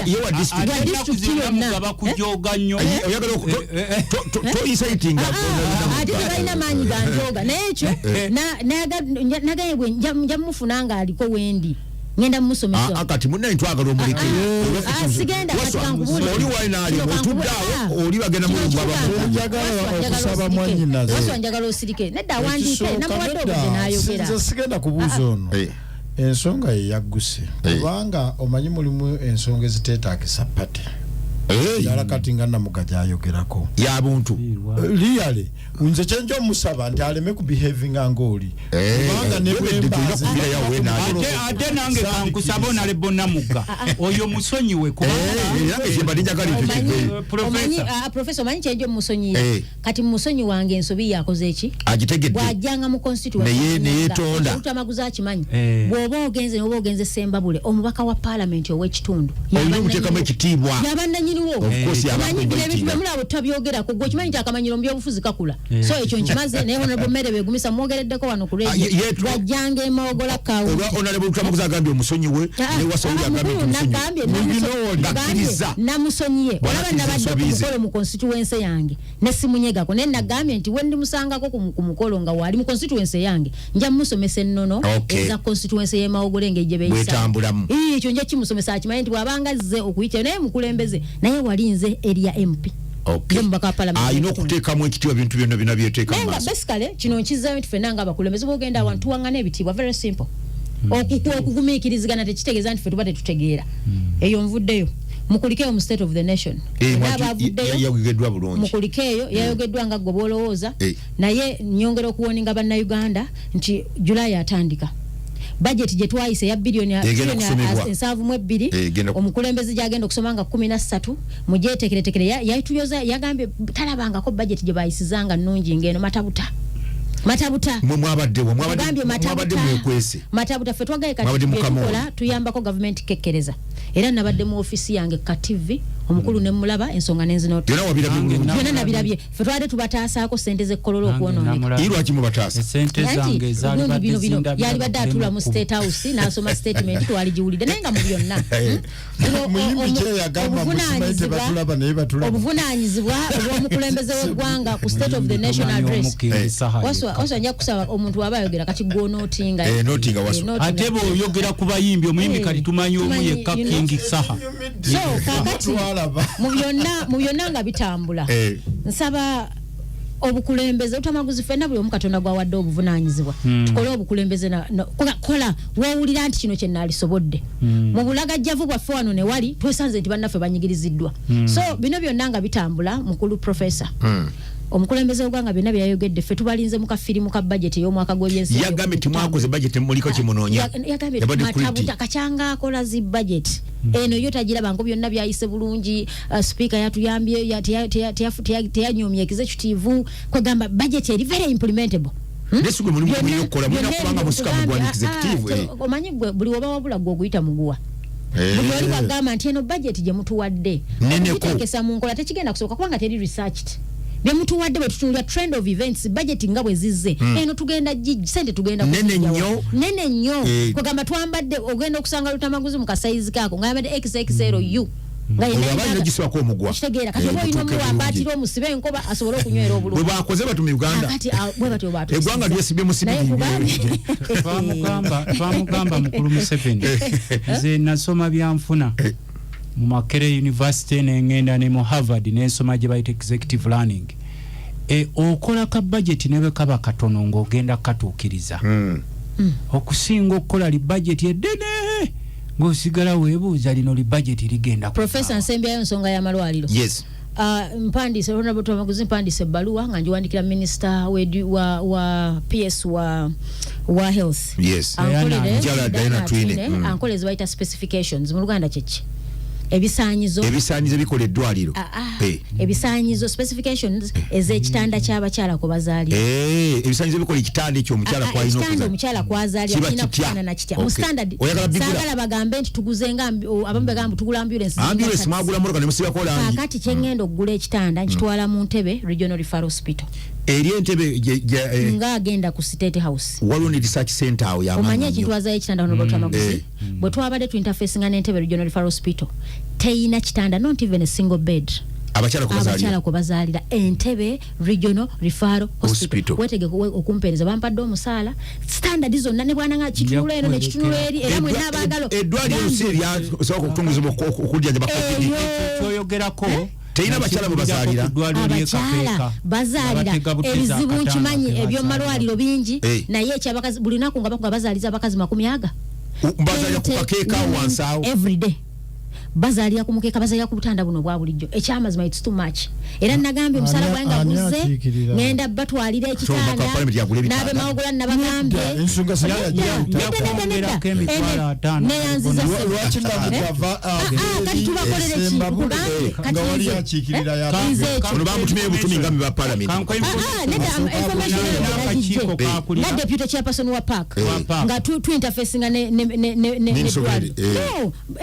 yewa district yonna bakujoga nnyo to inciting ati balina maanyi ganjoga n'ekyo nagayebwe nja mufunanga aliko wendi ngenda musomesa akati munna ntwagala omuleke sigenda katikangubuli oli wainali otuddawo oli bagenda mu okusaba mwanyinaze waswanjagala osirike nedda wandike namuwadde obudde n'ayogera nze sigenda kubuuza ono ensonga yeyagguse kubanga omanyi mulimu ensonga eziteetaagisa pate yala kati nga Namugaja ayogerako yabuntu liyale nze kyenjo musaba nti aleme ku behaving angoli kubanga ne ate nange kankusaba onalebo Namuga oyo musonyiwe professor omanyi kyenjo musonyiye kati musonyi wange ensobi yakoze eki bwajjanga mu constituency neyetonda amaguza akimanyi bw'oba ogenze Sembabule omubaka wa parliament ow'ekitundu omuteekamu ekitiibwa mulabo tabyogera ku gwe kimanyi kyakamanyiro mbyobufuzi kakula so ekyo nkimaze naye honorable Mere Begumisa mwogereddeko wano ku radio wajjanga emawogola kawo honorable Tamaguza agambye omusonyi we ne wasawuli agambye namusonyiye olaba nabadde ku mukolo mu constituency yange ne simunyegako naye nagambye nti wendi musangako ku mukolo nga wali mu constituency yange nja musomesa ennono eza constituency y'emawogole engeri beyisa ekyo nja kimusomesa akimanyi nti bwabanga azze okuyitira naye mukulembeze naye walinze area MP ayina okuteekamu ekitiibwa bintu byonna bina byeteeka mu maaso basically kino nkizzayo nti ffenna nga abakulembeze bogenda awantu wangana ebitiibwa very simple okugumiikirizigana tekitegeeza nti ffe tuba tetutegeera eyo nvuddeyo mukulikeyo mu state of the nation yayogeddwa bulungi mukulikeyo yayogeddwa nga gwe boolowooza naye nyongera okuwoninga bannayuganda nti July atandika budget gye twayise ya bilioni 7.2 omukulembeze gyagenda okusoma nga 13 mugyetekeretekere yayituyoza yagambye talabangako budget gye bayisizanga nnungi ngeno matabuta Matabuta mwabadde mwekwese Matabuta fe twagaye kati tukola tuyambako government kekkereza era nabadde mu office yange ka TV omukulu ne mulaba ensonga n'enzinoti yona nabirabye fe twade tubataasako sente ze kololo okwonooneka irwa kimu bataasa sente zange zali badde yali badde atula mu state house n'asoma statement twali jiwulidde naye nga mu byonna obuvunaanyizibwa obw'omukulembeze w'eggwanga ku state of the nation address waswa nja kusaba omuntu waba ayogera kati gw'onootinga ate bw'oyogera ku bayimbi omuyimbi kati tumanyi omu yekka King Saha so kakati mu byonna nga bitambula nsaba obukulembeze utamaguzi fenna buli omukatonda gwawadde obuvunaanyizibwa tukole obukulembeze kola wawulira nti kino kye naalisobodde mu bulagajjavu bwaffe wano ne wali twesanze nti bannaffe banyigiriziddwa so bino byonna nga bitambula mukulu professor omukulembeze w'eggwanga byonna byayogedde ffe tubalinze mu kafirimu ka budget y'omwaka gw'ebyensi yagambye timwakoze budget muliko kimunoonya yagambye Matabuta kachanga akola zi budget eno yo tagiraba ngo byonna byayise bulungi speaker yatuyambye teyanyomye executive kwegamba budget eri very implementable nesugo mulimu kuyokola muna kubanga musika mugwani executive omanyi buli oba wabula gwo okuyita muguwa buli oli bagamba nti eno budget gye mutuwadde nenekesa mu nkola tekigenda kusoboka kubanga teri researched bye mutuwadde bwe tutunula trend of events budget nga bwe zizze eno tugenda sente tugenda nene nnyo kwegamba twambadde ogenda okusanga lutamaguzi mu kasaizi kaako ngayambadde XXLU ngayenagisibako omugwa kitegeera kati oba olina omuwambaatira omusibe enkoba asobole okunywera obulungi bwe bakoze batu mu Uganda eggwanga lyesibye musibe twamugamba mukulu Museveni nze nasoma byanfuna mu Makerere University n'engenda ne mu Harvard n'ensoma gye bayita executive learning okola ka budget ne bwe kaba katono ng'ogenda katuukiriza okusinga okukola li budget eddene ng'osigala weebuuza lino li budget ligenda Professor Nsembyayo nsonga y'amalwaliro mpandise Honorable Twamaguzi mpandise ebbaluwa nga ngiwandikira Minister wa PS wa health ankoleze bayita specifications mu Luganda kyeki ebisanyizo bikola eddwaliro ebisanyizo specifications ez'ekitanda ky'abakyala ko bazaalira ebisanyizo bikola ekitanda ekyomukyala kwalina okuzaalira omukyala kwazaalira kirina kufaanana kitya mu standard saagala bagambe nti tuguzenga abamu bagamba tugula ambulance mwagula motoka ne musibako langi kakati kyengenda okugula ekitanda nkitwala mu Ntebe Regional Referral Hospital eri Entebbe nga agenda ku State House waliwo ne research center awo y'amaanyi omanye ekintu wazaayo ekitanda Honorable Twamaguzi bwe twabadde tu interface nga n'Entebbe Regional Referral Hospital teyina kitanda not even a single bed abakyala ko bazaalira Entebbe Regional Referral Hospital wetege okumpereza bampadde omusaala standard zonna ne bwana nga kitunula eno ne kitunula eri era mwe n'abaagalo eddwaliro sirya soka okutunguzibwa okujjanjaba covid kyoyogerako teyina bakyala bwe bazaalira abakyala bazaalira ebizibu nkimanyi ebyomalwaliro bingi naye ekyabakazi buli lunaku nga bakuga bazaaliza abakazi 100 bazaalira ku kakeeka wansi awo everyday bazaalira ku mukeeka bazaalira ku butanda buno bwa bulijjo ekyamazima it's too much era nagambye omusala gwange guze ngenda batwalira ekitanda n'abe mawogula nabagambye neyanziza lwaki ndamugava kati tubakolere ki ono bamutumye butumi nga ba parliament na deputy chairperson wa park nga tu interface nga ne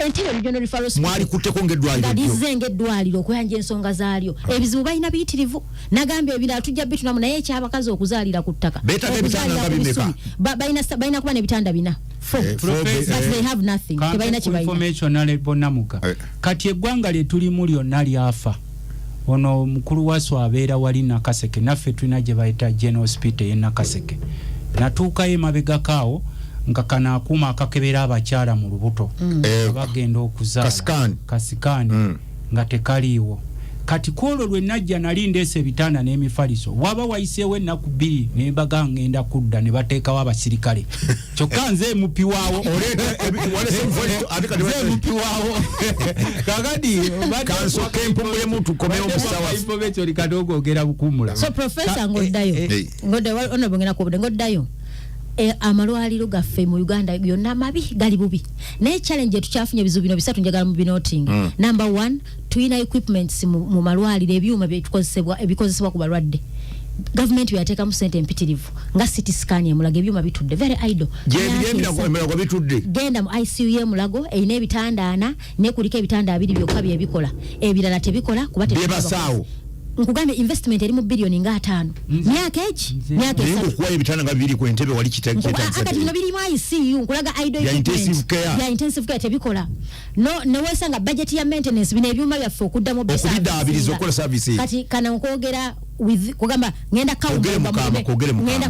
Entebbe Regional Referral mwali kuteko ng'eddwaliro ngadizenga eddwaliro okuyanja ensonga zaalyo ebizibu balina biyitirivu nagambye ebirala tujja bitunamu naye ekyabakazi okuzaalira ku ttaka balina kuba n'ebitanda 4 they have nothing tebalina kyebalina kati eggwanga lye tulimu lyonna lyafa ono mukulu wasu abeera wali Nakaseke naffe tulina gye bayita General Hospital ye Nakaseke natuukayo emabegakaawo nga kana akuma akakebera abakyala mu lubuto bagenda okuzaala kasikaani nga tekaliiwo kati kwolwo lwe najja nali ndeese ebitanda n'emifaliso waba wayiseewo ennaku 2 ne baga ngenda kudda ne bateekawo abasirikale kyokka nze mupi waawo kakati kansoka empumulemu tukomewo musawa ekyo likadogo ogera bukumula so professor ngoddayo onabongera kubudde ngoddayo amalwaliro gaffe mu Uganda byonna mabi gali bubi naye challenge tukyafunye ebizibu bino bisatu njagala mu binoting number 1 tuyina equipments mu malwaliro ebyuma ebikozesebwa ku balwadde government yateka mu sente mpitirivu nga CT scan ya Mulago ebyuma bitudde very idle Mulago bitudde genda mu ICU ye Mulago erina ebitanda 4 ne kuliko ebitanda 2 byokka byebikola ebirala tebikola kuba tebasawo nkugambe investment eri mu bilioni nga 5 myaka kuwa ebitanda nga 2 ku entebe wali kitakita akati bino biri mu ICU nkulaga idle ya intensive care tebikola ne wesanga budget ya maintenance bino ebyuma byaffe okuddamu okubiddaabiriza okola service kati kana nkwogera with kugamba ngenda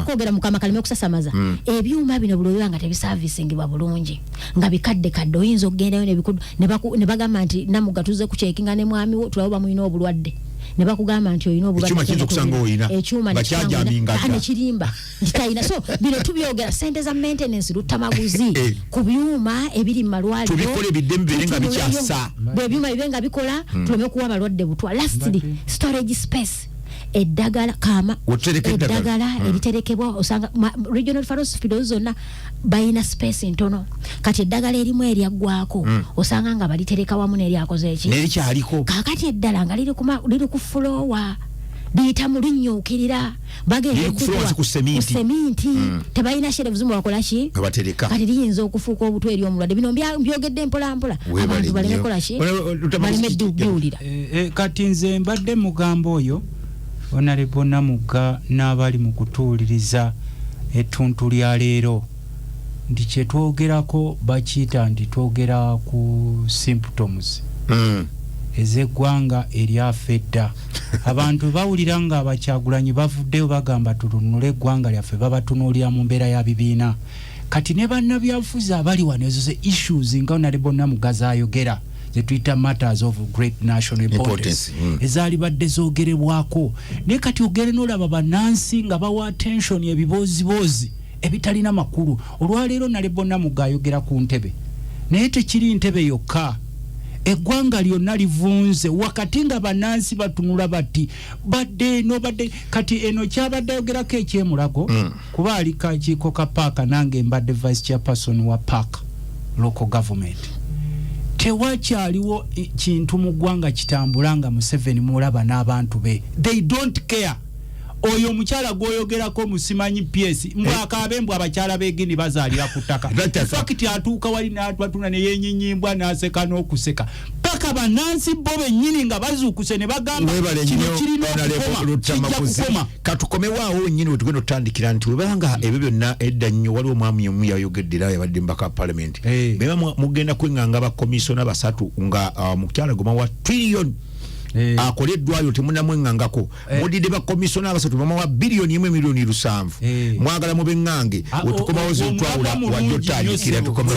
kwogera mukama kalime okusasamaza ebyuma bino bulobera nga tebiservicingibwa bulungi nga bikadde oyinza okugendayo ne bagamba nti namugatuze ku checkinga ne mwami wo tulaba muyina obulwadde ne bakugamba nti oyina obulwadde ekyuma kinzo kusanga oyina ne kirimba nditayina so bino tubyogera sente za maintenance lutamaguzi ku byuma ebiri mu malwaliro tubikole biddembe nga bikyasa byuma bibenga bikola tuleme kuwa balwadde butwa lastly storage space eddagala kama eddagala eriterekebwa osanga regional referral hospitals zonna bayina space ntono kati eddagala erimu eryaggwako osanga nga balitereka wamu neryakoze eki nerikyaliko kakati eddala nga liri ku floor liyita mu linnyuukirira bagenda ku seminti tebalina shelves mu bakola ki kati liyinza okufuuka obutwa eri omulwadde bino byogedde mpolampola abantu baleme kola ki baleme dduulira kati nze mbadde mugamba oyo Honorable Namuga n'abali mu kutuuliriza ettuntu lya leero ndi kye twogerako bakiyita nti twogera ku symptoms ez'eggwanga eryafedda abantu bawulira nga Abakyagulanyi bavuddeyo bagamba tununule eggwanga lyaffe babatunuulira mu mbeera ya bibiina kati ne bannabyabufuzi abali wano ezo ze issues nga Honorable Namuga zayogera zetuyita matters of great national importance ezaali badde zoogerebwako naye kati ogere n'olaba bannansi nga bawa attention ebiboozibozi ebitalina makulu olwaleero Honorable Namuga ayogera ku ntebe naye tekiri ntebe yokka eggwanga lyonna livunze wakati nga bannansi batunula bati badde kati eno kyabadde ayogerako ekyemulago kuba ali kakiiko ka paaka nange mbadde vice chairperson wa paaka local government tewakyaliwo kintu mu ggwanga kitambula nga Museveni mulaba n'abantu be they don't care oyo omukyala gwoyogerako musimanyi PS mbwakaabe mbw abakyala beegini bazaalira ku ttaka fakiti atuuka wali n'atwatuna ne yeenyinyimbwa n'aseka n'okuseka paka bannansi bo bennyini nga bazuukuse ne bagamba kino kirina okukoma katukomewaawo nnyini wetugenda otutandikira nti webanga ebyo byonna edda nnyo waliwo omwami omu yayogeddera yabadde mbaka parliament beba mugenda kwenganga bakomisona basatu nga mukyala goma wa trillion akole eddwaliro temunamwengangako mudidde bakomisona abasatu bamawa bilioni 1 milioni 7 mwagala mube ngange wetukomawo zitwawula wajjo tandikira tukomewo